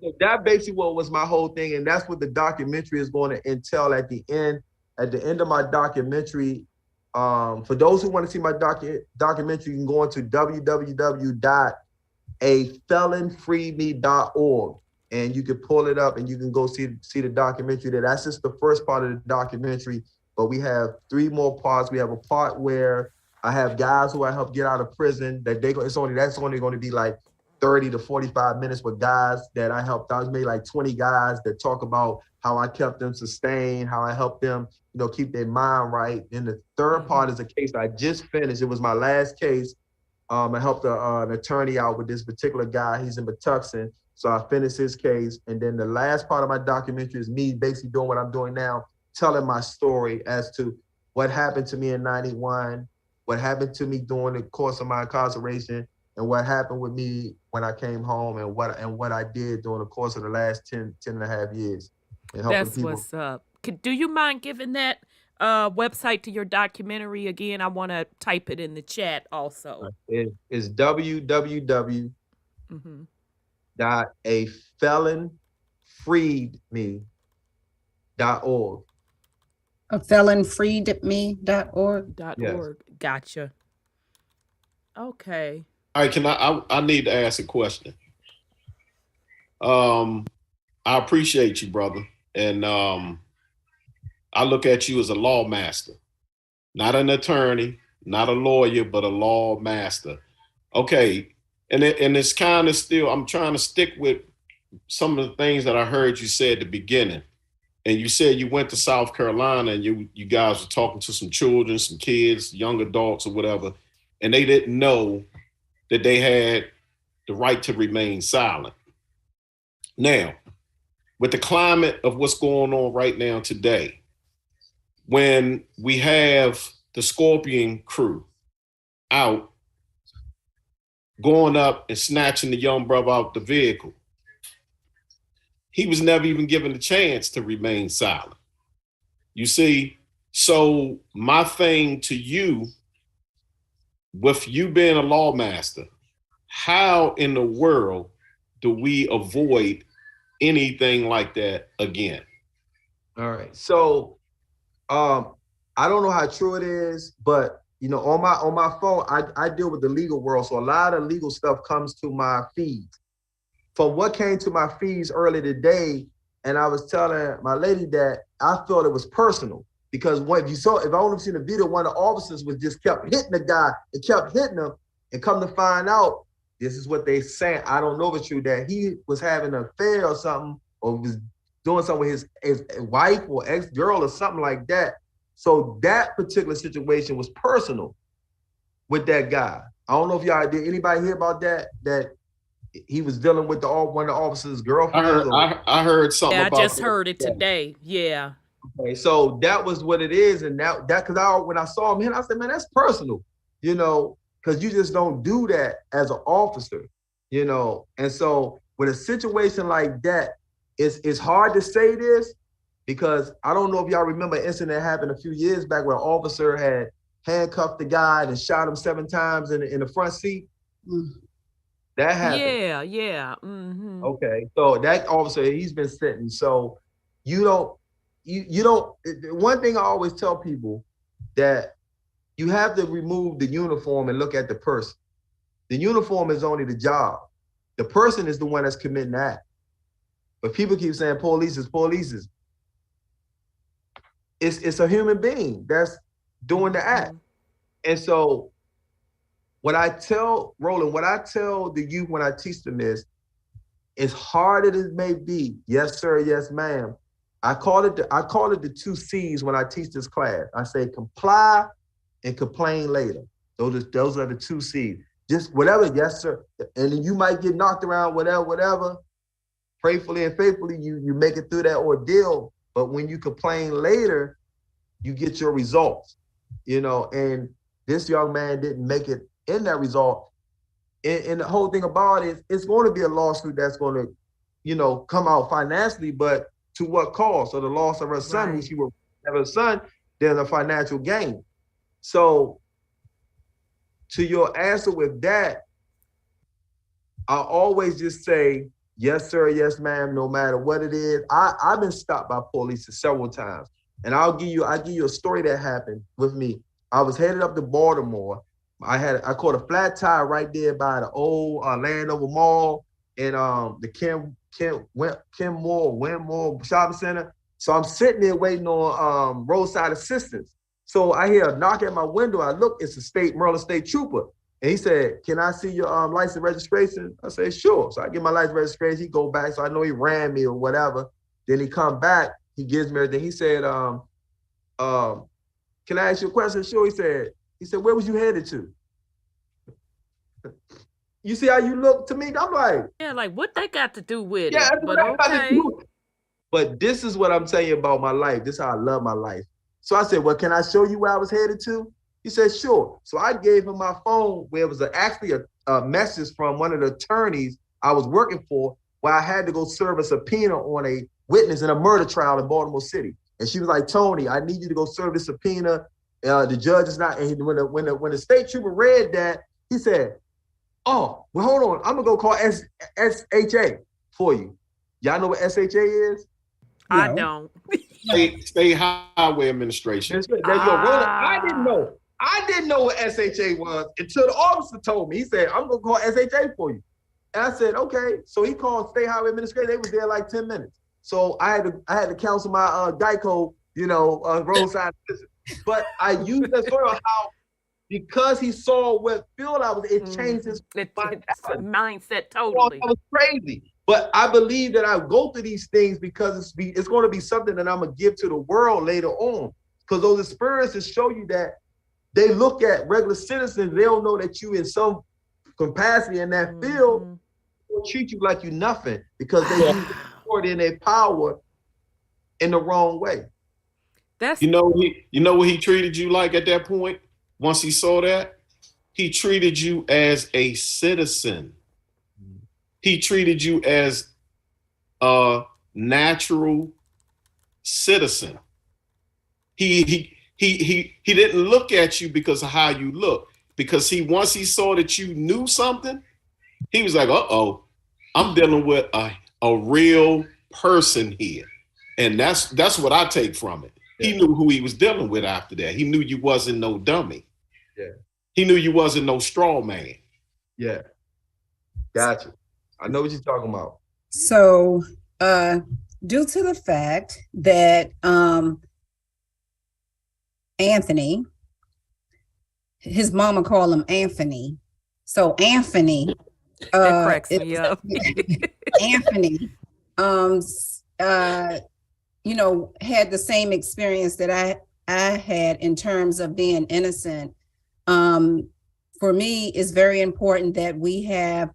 So that basically what was my whole thing. And that's what the documentary is going to entail at the end. At the end of my documentary, for those who want to see my documentary, you can go into www.afelonfreeme.org and you can pull it up and you can go see the documentary there. That's just the first part of the documentary, but we have 3 more parts. We have a part where I have guys who I helped get out of prison that that's only going to be like 30 to 45 minutes with guys that I helped out. Maybe like 20 guys that talk about how I kept them sustained, how I helped them, you know, keep their mind right. And the third part is a case I just finished. It was my last case. I helped an attorney out with this particular guy. He's in Patuxent. So I finished his case. And then the last part of my documentary is me basically doing what I'm doing now, telling my story as to what happened to me in 91, what happened to me during the course of my incarceration, and what happened with me when I came home, and what I did during the course of the last 10 and a half years. And helping That's people. what's up. Do you mind giving that website to your documentary again? I want to type it in the chat also. It's www.afelonfreedme.org. Felonfreedme.org. Yes. .org. Gotcha. Okay. All right, I need to ask a question. I appreciate you, brother. And I look at you as a law master, not an attorney, not a lawyer, but a law master. Okay. And it's kind of still, I'm trying to stick with some of the things that I heard you say at the beginning. And you said you went to South Carolina and you guys were talking to some children, some kids, young adults or whatever, and they didn't know that they had the right to remain silent. Now, with the climate of what's going on right now today, when we have the Scorpion crew out going up and snatching the young brother out the vehicle, he was never even given a chance to remain silent. You see, so my thing to you, with you being a law master, how in the world do we avoid anything like that again? All right. So I don't know how true it is, but you know, on my phone, I deal with the legal world. So a lot of legal stuff comes to my feeds. From what came to my feeds earlier today, and I was telling my lady that I thought it was personal because if I only seen the video, one of the officers was just kept hitting the guy and kept hitting him, and come to find out, this is what they saying. I don't know if it's true that he was having an affair or something, or was doing something with his wife or ex-girl or something like that. So that particular situation was personal with that guy. I don't know if y'all did anybody hear about that he was dealing with one of the officers' girlfriends. I heard something about I just heard it today. Yeah. Okay, so that was what it is. And that because when I saw him, I said, man, that's personal, you know, because you just don't do that as an officer, you know. And so with a situation like that, it's hard to say this because I don't know if y'all remember an incident that happened a few years back where an officer had handcuffed the guy and shot him 7 times in the front seat. That happened. Yeah. Mm-hmm. Okay, so that officer, he's been sentenced. So you don't. One thing I always tell people that you have to remove the uniform and look at the person. The uniform is only the job. The person is the one that's committing the act. But people keep saying police is. It's a human being that's doing the act. And so what I tell the youth when I teach them is, as hard as it may be, yes, sir, yes, ma'am. I call it the 2 C's when I teach this class. I say comply and complain later. Those are the 2 C's. Just whatever, yes, sir. And then you might get knocked around, whatever. Prayfully and faithfully, you make it through that ordeal. But when you complain later, you get your results, and this young man didn't make it in that result. And the whole thing about it is, it's going to be a lawsuit that's going to, come out financially, but to what cost? So the loss of her son, Right. who she will have a son, there's a financial gain. So to your answer with that, I always just say, yes, sir, yes, ma'am, no matter what it is. I've been stopped by police several times. And I'll give you a story that happened with me. I was headed up to Baltimore. I caught a flat tire right there by the old Landover Mall and the Winmore Shopping Center. So I'm sitting there waiting on roadside assistance. So I hear a knock at my window. I look, it's a Maryland State Trooper. And he said, "Can I see your license registration?" I said, "Sure." So I get my license registration. He go back. So I know he ran me or whatever. Then he come back. He gives me everything. He said, "Can I ask you a question?" Sure. He said, "Where was you headed to?" You see how you look to me? I'm like, Yeah, like what they got to do with yeah, it? that's But what I got to okay. do. But this is what I'm telling you about my life. This is how I love my life. So I said, "Well, can I show you where I was headed to?" He said, "Sure." So I gave him my phone where it was actually a message from one of the attorneys I was working for, where I had to go serve a subpoena on a witness in a murder trial in Baltimore City. And she was like, "Tony, I need you to go serve this subpoena. The judge is not." And when the state trooper read that, he said, "Oh, well, hold on. I'm gonna go call SHA for you." Y'all know what SHA is? I No. don't. State Highway Administration. There you go. Roland, I didn't know. I didn't know what SHA was until the officer told me. He said, "I'm gonna call SHA for you." And I said, "Okay." So he called State Highway Administration. They was there like 10 minutes. So I had to cancel my Geico, roadside assistance. But I used that story of how, because he saw what field I was, it changed his mindset Well, totally. that was crazy. But I believe that I go through these things because it's going to be something that I'm going to give to the world later on. Because those experiences show you that they look at regular citizens, they don't know that you in some capacity in that field will treat you like you nothing because they use it in their power in the wrong way. That's You know what he treated you like at that point? Once he saw that, he treated you as a citizen. He treated you as a natural citizen. He didn't look at you because of how you look. Because once he saw that you knew something, he was like, "Uh-oh, I'm dealing with a real person here." And that's what I take from it. Yeah. He knew who he was dealing with after that. He knew you wasn't no dummy. Yeah. He knew you wasn't no straw man. Yeah. Gotcha. I know what you're talking about. So, due to the fact that Anthony, his mama called him Anthony. So Anthony, that cracks me up. Anthony, had the same experience that I had in terms of being innocent. For me, it's very important that we have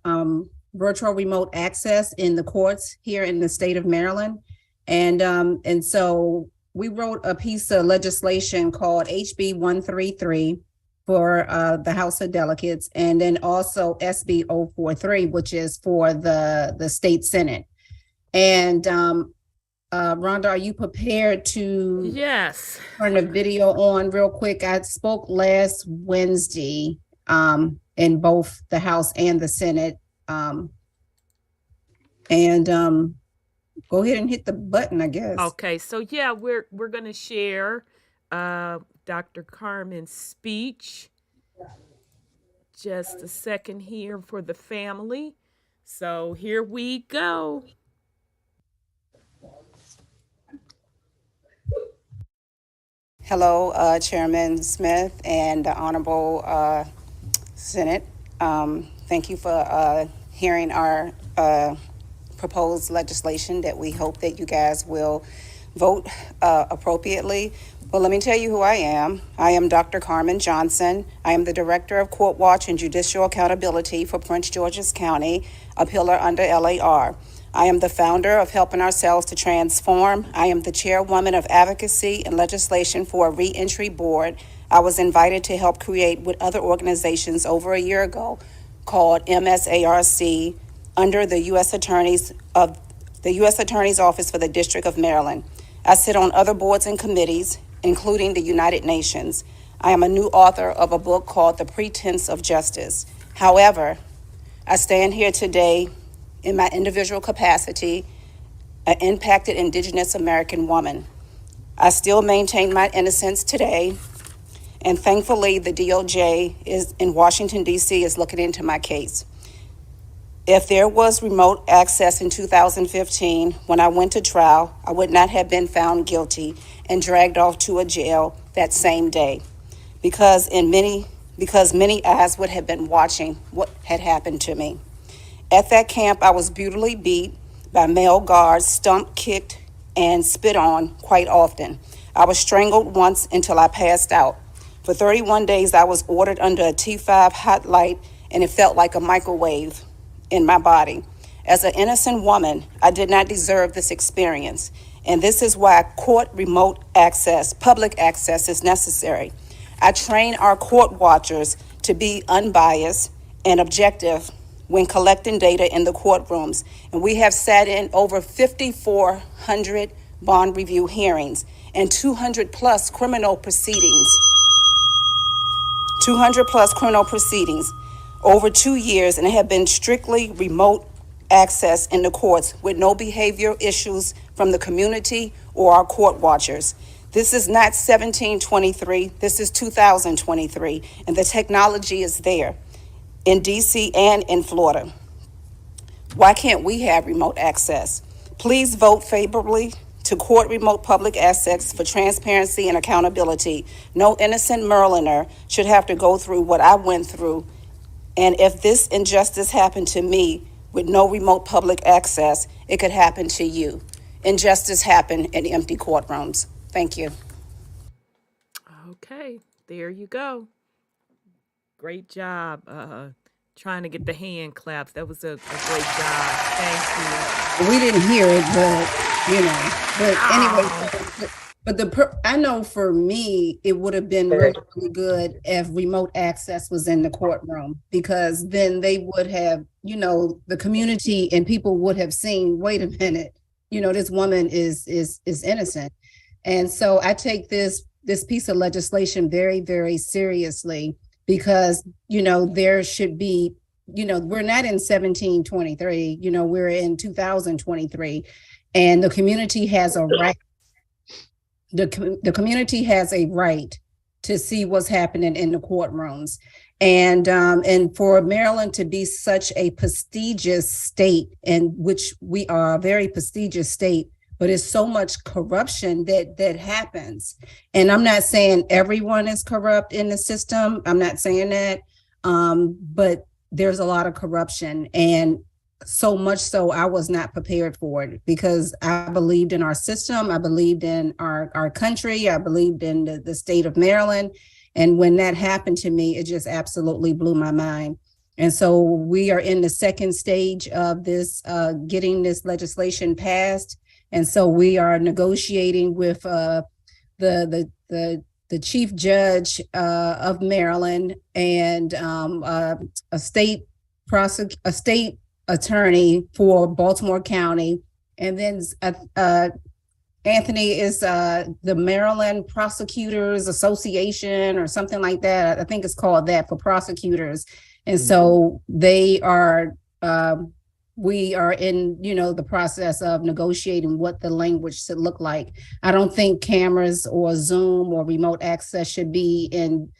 virtual remote access in the courts here in the state of Maryland. And so we wrote a piece of legislation called HB133 for the House of Delegates, and then also SB043, which is for the state Senate. And Rhonda, are you prepared to Yes. turn the video on real quick? I spoke last Wednesday in both the House and the Senate. Go ahead and hit the button, I guess. Okay, so yeah, we're going to share Dr. Carmen's speech. Just a second here for the family. So here we go. Hello, Chairman Smith and the Honorable Senate. Thank you for hearing our proposed legislation that we hope that you guys will vote appropriately. But let me tell you who I am. I am Dr. Carmen Johnson. I am the Director of Court Watch and Judicial Accountability for Prince George's County, a pillar under LAR. I am the founder of Helping Ourselves to Transform. I am the chairwoman of Advocacy and Legislation for a Reentry Board I was invited to help create with other organizations over a year ago called MSARC under the U.S. Attorney's Office for the District of Maryland. I sit on other boards and committees, including the United Nations. I am a new author of a book called The Pretense of Justice. However, I stand here today in my individual capacity, an impacted Indigenous American woman. I still maintain my innocence today, and thankfully the DOJ in Washington, D.C. is looking into my case. If there was remote access in 2015, when I went to trial, I would not have been found guilty and dragged off to a jail that same day, because many eyes would have been watching what had happened to me. At that camp, I was brutally beat by male guards, stumped, kicked, and spit on quite often. I was strangled once until I passed out. For 31 days, I was ordered under a T5 hot light, and it felt like a microwave in my body. As an innocent woman, I did not deserve this experience, and this is why court remote access, public access, is necessary. I train our court watchers to be unbiased and objective when collecting data in the courtrooms, and we have sat in over 5,400 bond review hearings and 200 plus criminal proceedings over 2 years, and have been strictly remote access in the courts with no behavior issues from the community or our court watchers. This is not 1723, this is 2023, and the technology is there in DC and in Florida. Why can't we have remote access? Please vote favorably to court remote public access for transparency and accountability. No innocent Marylander should have to go through what I went through. And if this injustice happened to me with no remote public access, it could happen to you. Injustice happen in empty courtrooms. Thank you. Okay, there you go. Great job trying to get the hand claps. That was a great job. Thank you. We didn't hear it, but anyway, but I know for me, it would have been really, really good if remote access was in the courtroom, because then they would have, the community and people would have seen, wait a minute, this woman is innocent. And so I take this piece of legislation very, very seriously, because, there should be, we're not in 1723, we're in 2023, and the community has a right. The community has a right to see what's happening in the courtrooms. And for Maryland to be such a prestigious state, in which we are a very prestigious state, but it's so much corruption that happens. And I'm not saying everyone is corrupt in the system. I'm not saying that, but there's a lot of corruption, and so much so I was not prepared for it, because I believed in our system. I believed in our country. I believed in the state of Maryland. And when that happened to me, it just absolutely blew my mind. And so we are in the second stage of this, getting this legislation passed. And so we are negotiating with the chief judge of Maryland and a state attorney for Baltimore County, and then Anthony is the Maryland Prosecutors Association or something like that. I think it's called that, for prosecutors. And so they are, we are in, the process of negotiating what the language should look like. I don't think cameras or Zoom or remote access should be in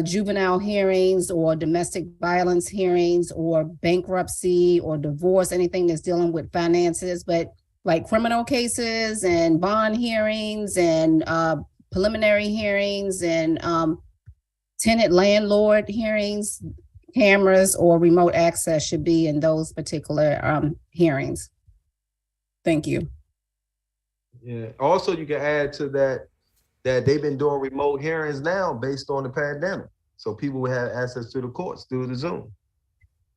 juvenile hearings or domestic violence hearings or bankruptcy or divorce, anything that's dealing with finances, but like criminal cases and bond hearings and preliminary hearings and tenant landlord hearings, cameras or remote access should be in those particular hearings. Thank you. Yeah. Also, you can add to that they've been doing remote hearings now based on the pandemic. So people will have access to the courts through the Zoom.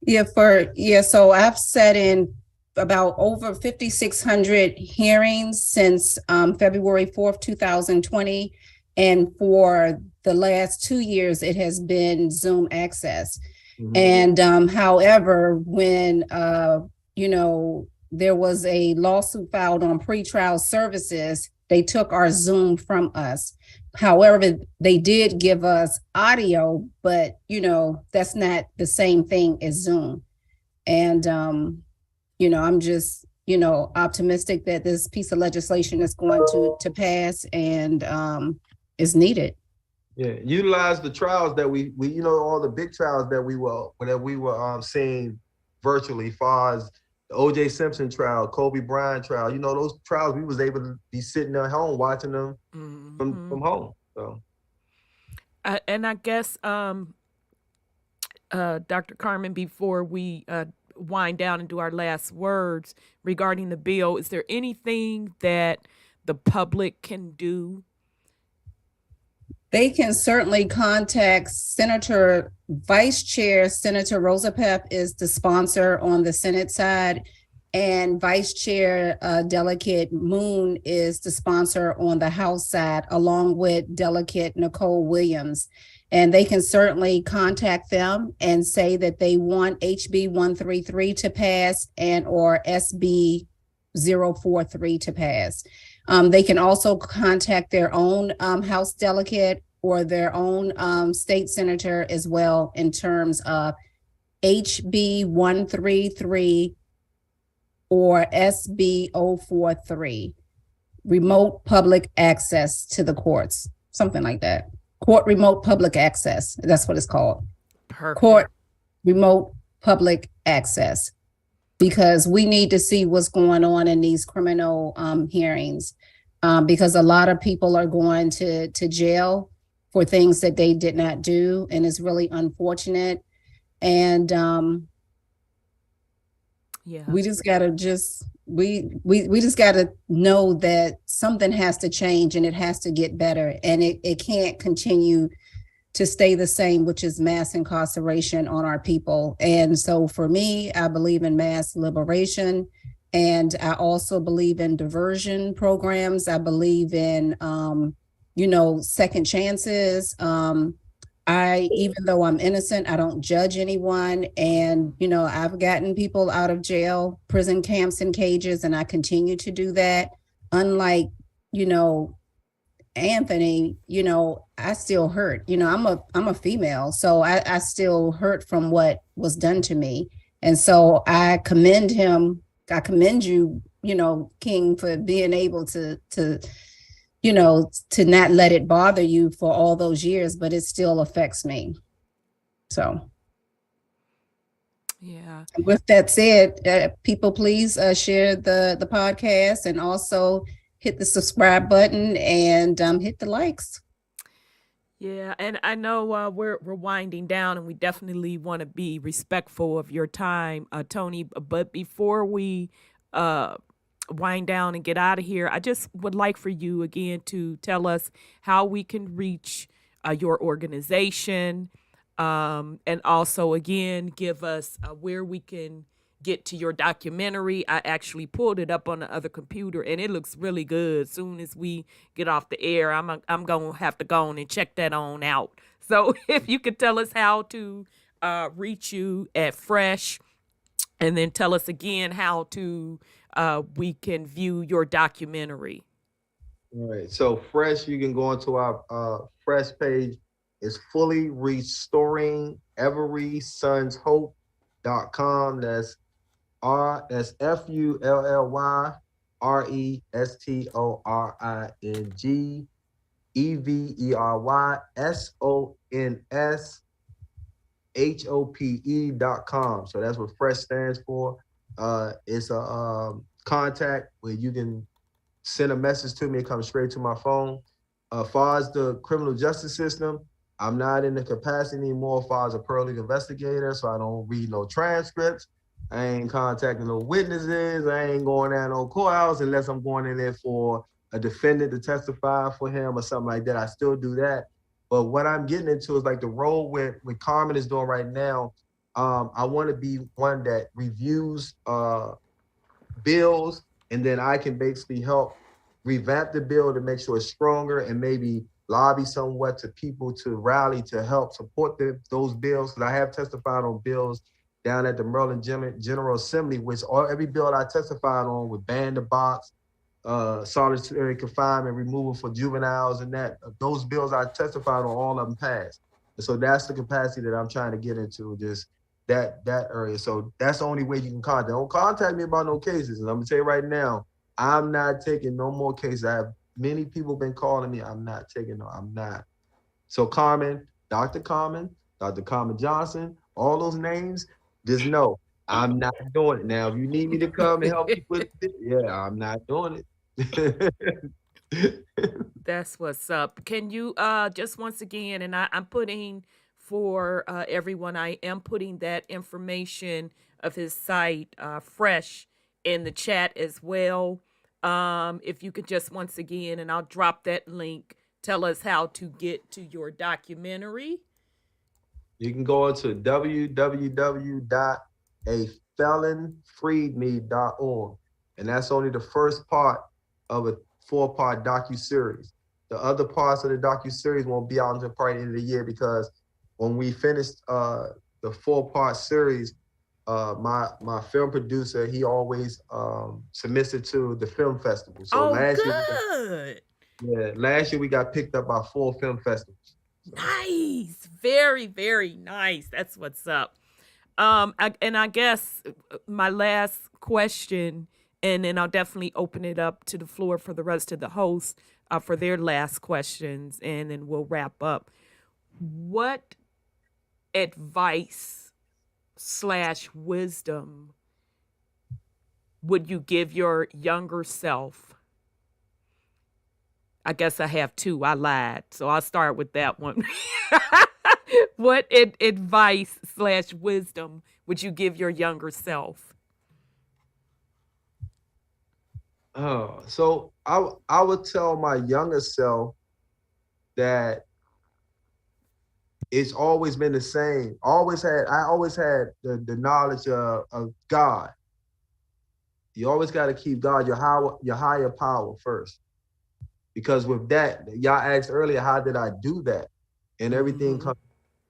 So I've sat in about over 5,600 hearings since February 4th, 2020. And for the last 2 years, it has been Zoom access. Mm-hmm. And however, when, there was a lawsuit filed on pretrial services, they took our Zoom from us. However, they did give us audio, but, that's not the same thing as Zoom. And, I'm just, optimistic that this piece of legislation is going to pass and is needed. Yeah, utilize the trials that we all the big trials that we were seeing virtually, far as the O.J. Simpson trial, Kobe Bryant trial. Those trials we was able to be sitting at home watching them from home. So, and I guess, Dr. Carmen, before we wind down and do our last words regarding the bill, is there anything that the public can do? They can certainly contact Vice Chair Senator Rosa Pepp is the sponsor on the Senate side, and Vice Chair Delegate Moon is the sponsor on the House side, along with Delegate Nicole Williams. And they can certainly contact them and say that they want HB133 to pass and or SB043 to pass. They can also contact their own House delegate or their own state senator as well in terms of HB133 or SB043, remote public access to the courts, something like that. Court remote public access, that's what it's called. Perfect. Court remote public access. Because we need to see what's going on in these criminal hearings, because a lot of people are going to jail for things that they did not do, and it's really unfortunate. And we just gotta we just gotta know that something has to change and it has to get better, and it can't continue to stay the same, which is mass incarceration on our people. And so for me, I believe in mass liberation, and I also believe in diversion programs. I believe in, second chances. Even though I'm innocent, I don't judge anyone. And, I've gotten people out of jail, prison camps and cages, and I continue to do that. Unlike, Anthony, I still hurt. I'm a female, so I still hurt from what was done to me. And so I commend him. I commend you, King, for being able to not let it bother you for all those years, but it still affects me. So. Yeah. With that said, people, please share the podcast, and also hit the subscribe button and hit the likes. Yeah, and I know we're winding down, and we definitely want to be respectful of your time, Tony. But before we wind down and get out of here, I just would like for you again to tell us how we can reach your organization, and also again give us where we can get to your documentary. I actually pulled it up on the other computer, and it looks really good. As soon as we get off the air, I'm gonna have to go on and check that on out. So if you could tell us how to reach you at Fresh, and then tell us again how to we can view your documentary. All right. So Fresh, you can go onto our Fresh page. It's fully restoring every son's hope.com. That's FULLYRESTORINGEVERYSonsHOPE.com. So that's what Fresh stands for. It's a contact where you can send a message to me. It comes straight to my phone. As far as the criminal justice system, I'm not in the capacity anymore as far as a paralegal investigator, so I don't read no transcripts. I ain't contacting no witnesses. I ain't going down no courthouse unless I'm going in there for a defendant to testify for him or something like that. I still do that. But what I'm getting into is like the role with Carmen is doing right now. I want to be one that reviews bills, and then I can basically help revamp the bill to make sure it's stronger and maybe lobby somewhat to people to rally to help support those bills. Because I have testified on bills down at the Maryland General Assembly, which every bill I testified on would ban the box, solitary confinement, removal for juveniles, and those bills I testified on, all of them passed. And so that's the capacity that I'm trying to get into, just that area. So that's the only way you can contact. Don't contact me about no cases. And I'm gonna tell you right now, I'm not taking no more cases. I have many people been calling me. I'm not taking no, I'm not. So Carmen, Dr. Carmen Johnson, all those names, just know I'm not doing it. Now, if you need me to come and help you with it, yeah, I'm not doing it. That's what's up. Can you just once again, and I'm putting for everyone, I am putting that information of his site, Fresh, in the chat as well. If you could just once again, and I'll drop that link, tell us how to get to your documentary. You can go to www.afelonfreedme.org, and that's only the first part of a 4-part docuseries. The other parts of the docuseries won't be out until probably the end of the year, because when we finished the 4-part series, my film producer, he always submits it to the film festival. So last year we got picked up by 4 film festivals. Nice. Very, very nice. That's what's up. I guess my last question, and then I'll definitely open it up to the floor for the rest of the hosts for their last questions, and then we'll wrap up. What advice/wisdom would you give your younger self? I guess I have 2. I lied. So I'll start with that one. What advice/wisdom would you give your younger self? So I would tell my younger self that it's always been the same. I always had the knowledge of God. You always got to keep God, your higher power first. Because with that, y'all asked earlier, how did I do that? And everything comes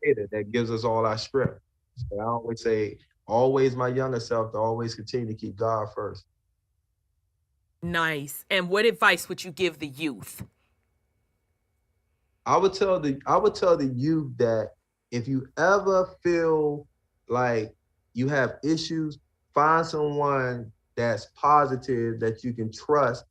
later that gives us all our strength. So I always say, always my younger self to always continue to keep God first. Nice. And what advice would you give the youth? I would tell the youth that if you ever feel like you have issues, find someone that's positive, that you can trust,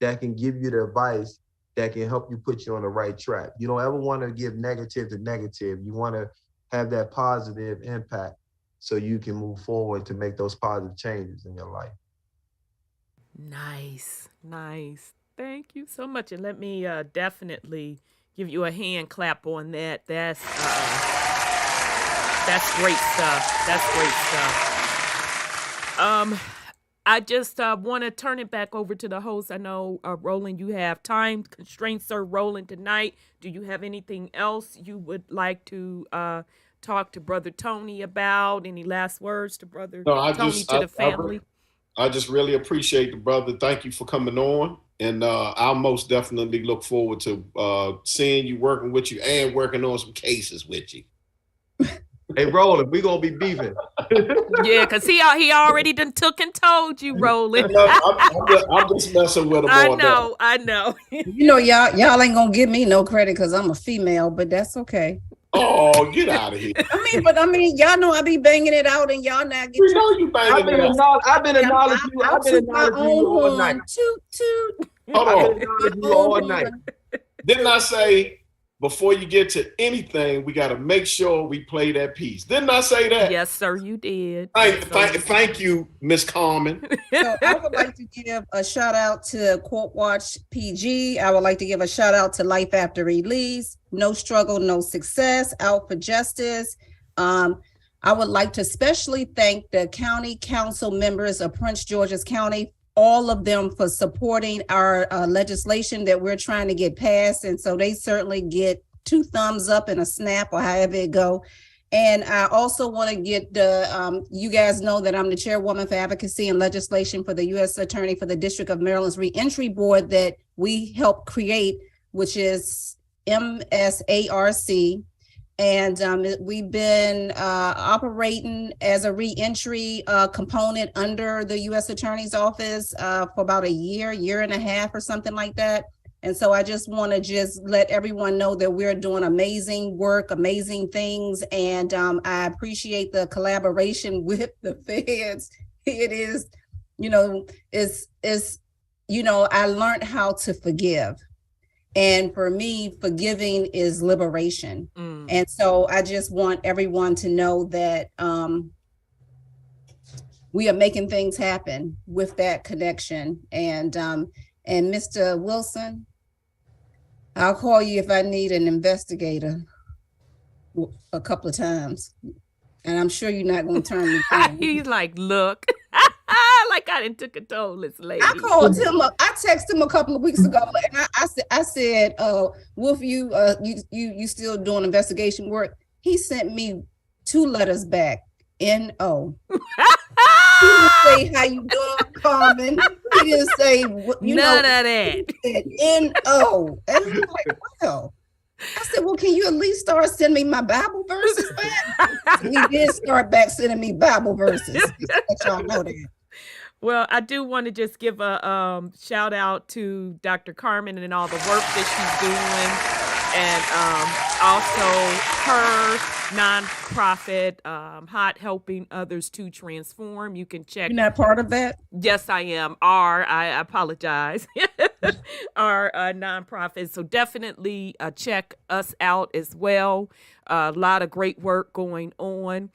that can give you the advice that can help you put you on the right track. You don't ever want to give negative to negative. You want to have that positive impact so you can move forward to make those positive changes in your life. Nice. Nice. Thank you so much. And let me definitely give you a hand clap on that. That's great stuff. That's great stuff. I just want to turn it back over to the host. I know, Roland, you have time constraints, sir. Roland, tonight, do you have anything else you would like to talk to Brother Tony about? Any last words to Brother Tony, to the family? I just really appreciate the brother. Thank you for coming on. And I'll most definitely look forward to seeing you, working with you, and working on some cases with you. Hey, Roland, we gonna be beefing. Yeah, because he already done took and told you, Roland. I'm just messing with him. I know. You know, y'all ain't gonna give me no credit because I'm a female, but that's okay. Oh, get out of here. I mean, y'all know I be banging it out, and y'all not get. We know you banging it out. I've been acknowledging you. I've been acknowledging you all night. Toot. Hold on. All night. Didn't I say before you get to anything, we got to make sure we play that piece. Didn't I say that? Yes, sir, you did. Thank you, Miss Carmen. So I would like to give a shout out to Quote Watch PG. I would like to give a shout out to Life After Release, No Struggle, No Success, Out for Justice. I would like to especially thank the county council members of Prince George's County, all of them, for supporting our legislation that we're trying to get passed. And so they certainly get 2 thumbs up and a snap, or however it go. And I also want to get the, you guys know that I'm the chairwoman for advocacy and legislation for the U.S. Attorney for the District of Maryland's Reentry Board that we helped create, which is MSARC. And we've been operating as a reentry component under the U.S. Attorney's Office for about a year and a half or something like that. And so I just want to just let everyone know that we're doing amazing work, amazing things. And I appreciate the collaboration with the feds. It is, I learned how to forgive. And for me, forgiving is liberation. And so I just want everyone to know that we are making things happen with that connection. And Mr. Wilson, I'll call you if I need an investigator a couple of times. And I'm sure you're not going to turn me down. He's like, look. Like I done took a toll, this lady. I called him up. I texted him a couple of weeks ago, and I said, Wolf, you still doing investigation work? He sent me 2 letters back. N.O. He didn't say how you doing, Carmen. He didn't say none of that. N.O. And I'm like, well. I said, well, can you at least start sending me my Bible verses back? So he did start back sending me Bible verses. Let y'all know that. Well, I do want to just give a shout out to Dr. Carmen and all the work that she's doing, and also her nonprofit, Hot Helping Others to Transform. You can check. You're not part of that? Yes, I am. I apologize. Our nonprofit. So definitely check us out as well. A lot of great work going on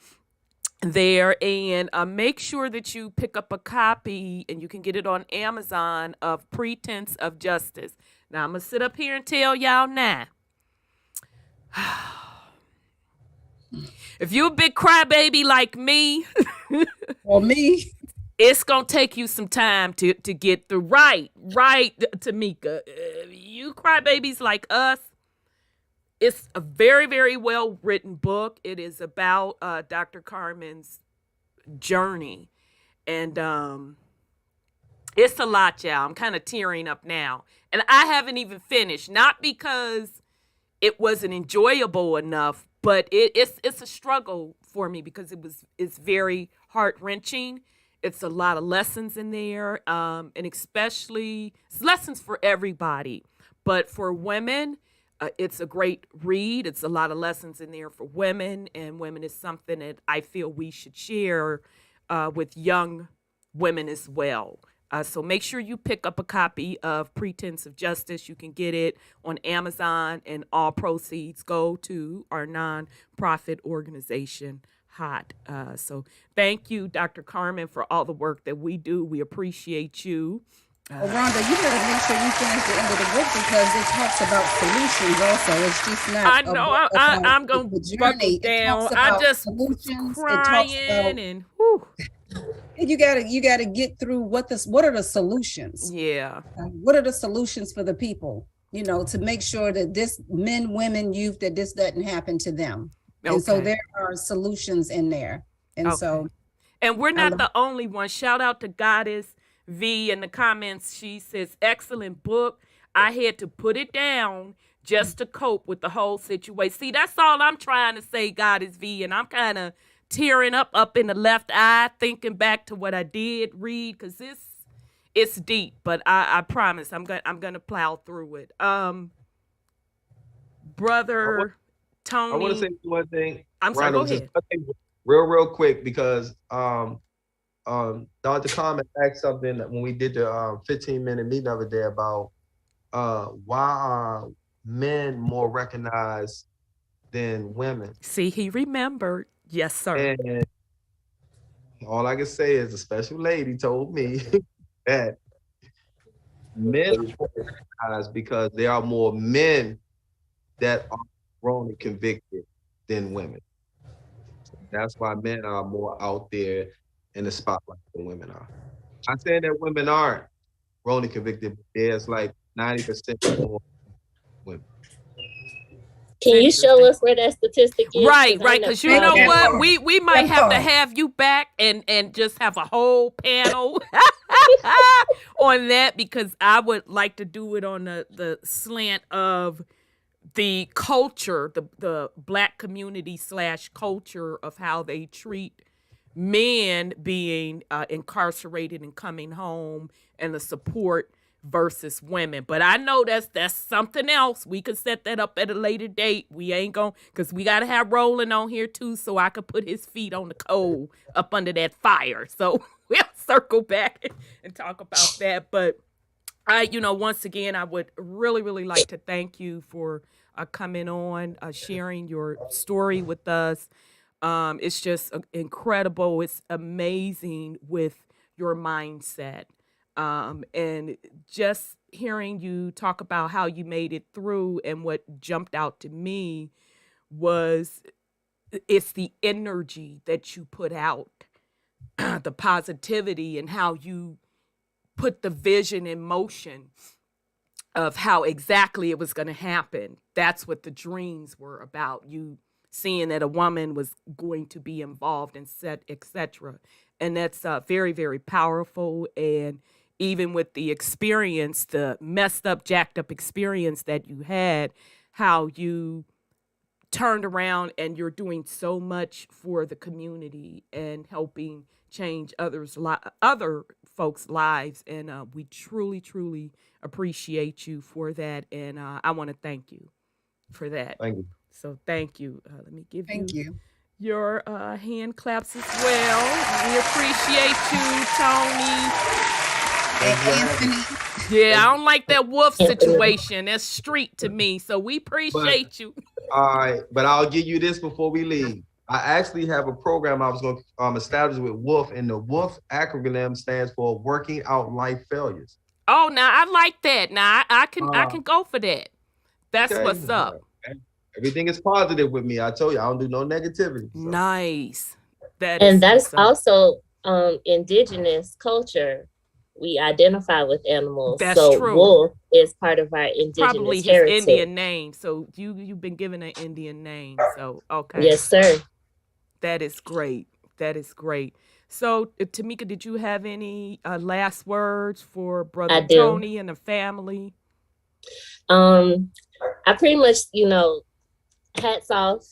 there, and make sure that you pick up a copy, and you can get it on Amazon, of Pretense of Justice. Now I'm gonna sit up here and tell y'all now, if you're a big crybaby like me or me, it's gonna take you some time to get through. Right, Tamika. You crybabies like us, it's a very, very well written book. It is about Dr. Carmen's journey. And it's a lot, y'all. I'm kind of tearing up now. And I haven't even finished. Not because it wasn't enjoyable enough, but it's a struggle for me because it's very heart-wrenching. It's a lot of lessons in there, and especially it's lessons for everybody. But for women, it's a great read. It's a lot of lessons in there for women, and women is something that I feel we should share with young women as well. So make sure you pick up a copy of Pretense of Justice. You can get it on Amazon, and all proceeds go to our nonprofit organization, Hot. So thank you, Dr. Carmen, for all the work that we do. We appreciate you. Well, Rhonda, you gotta make sure you finish the end of the book because it talks about solutions also. It's just not. I know. I'm gonna buckle down. I just crying and whew. You gotta get through what are the solutions? Yeah. What are the solutions for the people? To make sure that this men, women, youth, that this doesn't happen to them. Okay. And so there are solutions in there. And so. And we're not the only one. Shout out to Goddess V in the comments. She says, excellent book. I had to put it down just to cope with the whole situation. See, that's all I'm trying to say, Goddess V. And I'm kind of tearing up in the left eye, thinking back to what I did read, because it's deep. But I promise I'm gonna plow through it. Brother Tony. I want to say one thing. I'm sorry, go ahead. Real quick, because Dr. Carmen asked something when we did the 15-minute meeting the other day about why are men more recognized than women. See, he remembered. Yes, sir. And all I can say is a special lady told me that men are more recognized because there are more men that are wrongly convicted than women. That's why men are more out there in the spotlight than women are. I'm saying that women aren't wrongly convicted, but there's like 90% more women. Can you show us where that statistic is? Right, because you know what? We might have to have you back and just have a whole panel on that, because I would like to do it on the slant of the culture, the Black community / culture of how they treat men being incarcerated and coming home, and the support versus women. But I know that's something else. We could set that up at a later date. We ain't going, because we got to have Roland on here too, so I could put his feet on the coal up under that fire. So we'll circle back and talk about that. But once again, I would really, really like to thank you for coming on, sharing your story with us. It's just incredible. It's amazing with your mindset. And just hearing you talk about how you made it through, and what jumped out to me was it's the energy that you put out, the positivity, and how you put the vision in motion of how exactly it was going to happen. That's what the dreams were about. You seeing that a woman was going to be involved and etc. And that's very, very powerful. And even with the experience, the messed up, jacked up experience that you had, how you turned around and you're doing so much for the community and helping change other folks' lives. And we truly, truly appreciate you for that. And I want to thank you for that. Thank you. So thank you. Let me give Thank you. your hand claps as well. We appreciate you, Tony. Anthony. Yeah, I don't like that wolf situation. That's street to me. So we appreciate you. All right, but I'll give you this before we leave. I actually have a program I was going to establish with WOLF, and the WOLF acronym stands for Working Out Life Failures. Oh, now I like that. Now I can go for that. That's okay. What's up. Everything is positive with me. I told you I don't do no negativity. So. Nice. That's also indigenous culture. We identify with animals. That's so true. Wolf is part of our indigenous probably heritage. His Indian name. So you've been given an Indian name. So okay. Yes, sir. That is great. That is great. So Tamika, did you have any last words for Brother Tony and the family? I pretty much, hats off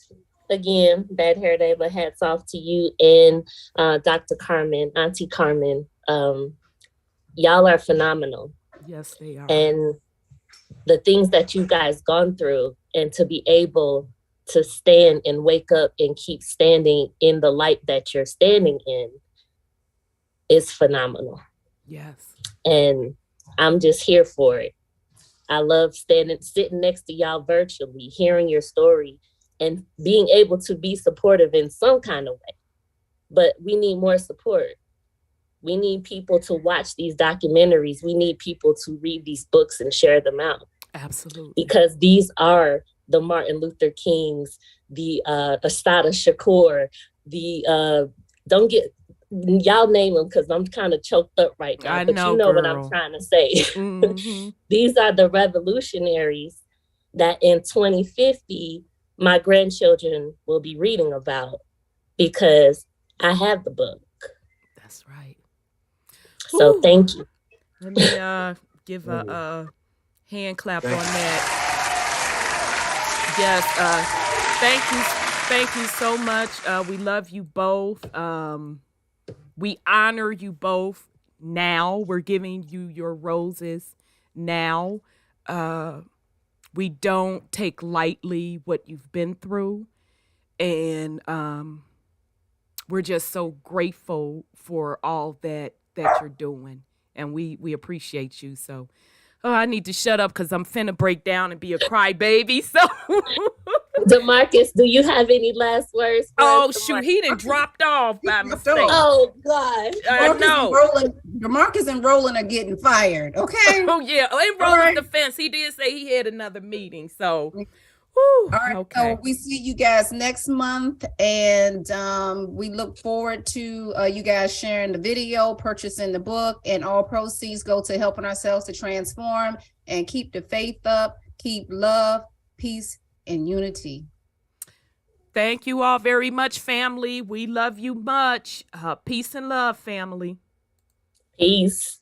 again, Bad Hair Day, but hats off to you and Dr. Carmen, Auntie Carmen. Y'all are phenomenal. Yes, they are. And the things that you guys gone through, and to be able to stand and wake up and keep standing in the light that you're standing in is phenomenal. Yes. And I'm just here for it. I love sitting next to y'all virtually, hearing your story and being able to be supportive in some kind of way. But we need more support. We need people to watch these documentaries. We need people to read these books and share them out. Absolutely. Because these are the Martin Luther Kings, the Assata Shakur, y'all name them, because I'm kind of choked up right now. But you know, girl, what I'm trying to say. Mm-hmm. These are the revolutionaries that in 2050, my grandchildren will be reading about, because I have the book. That's right. So thank you. Let me give a hand clap on that. Yes, thank you so much. We love you both. We honor you both now. We're giving you your roses now. We don't take lightly what you've been through. And we're just so grateful for all that you're doing. And we appreciate you. So, Oh, I need to shut up because I'm finna break down and be a crybaby. So, DeMarcus, do you have any last words? Oh, shoot. He done dropped off by mistake. Oh, God. I know. DeMarcus and Roland are getting fired, okay? Oh, yeah. In Roland's defense, he did say he had another meeting. So, whew, all right. okay. So we see you guys next month, and we look forward to you guys sharing the video, purchasing the book, and all proceeds go to helping ourselves to transform and keep the faith up, keep love, peace, and unity. Thank you all very much, family. We love you much. Peace and love, family. Peace.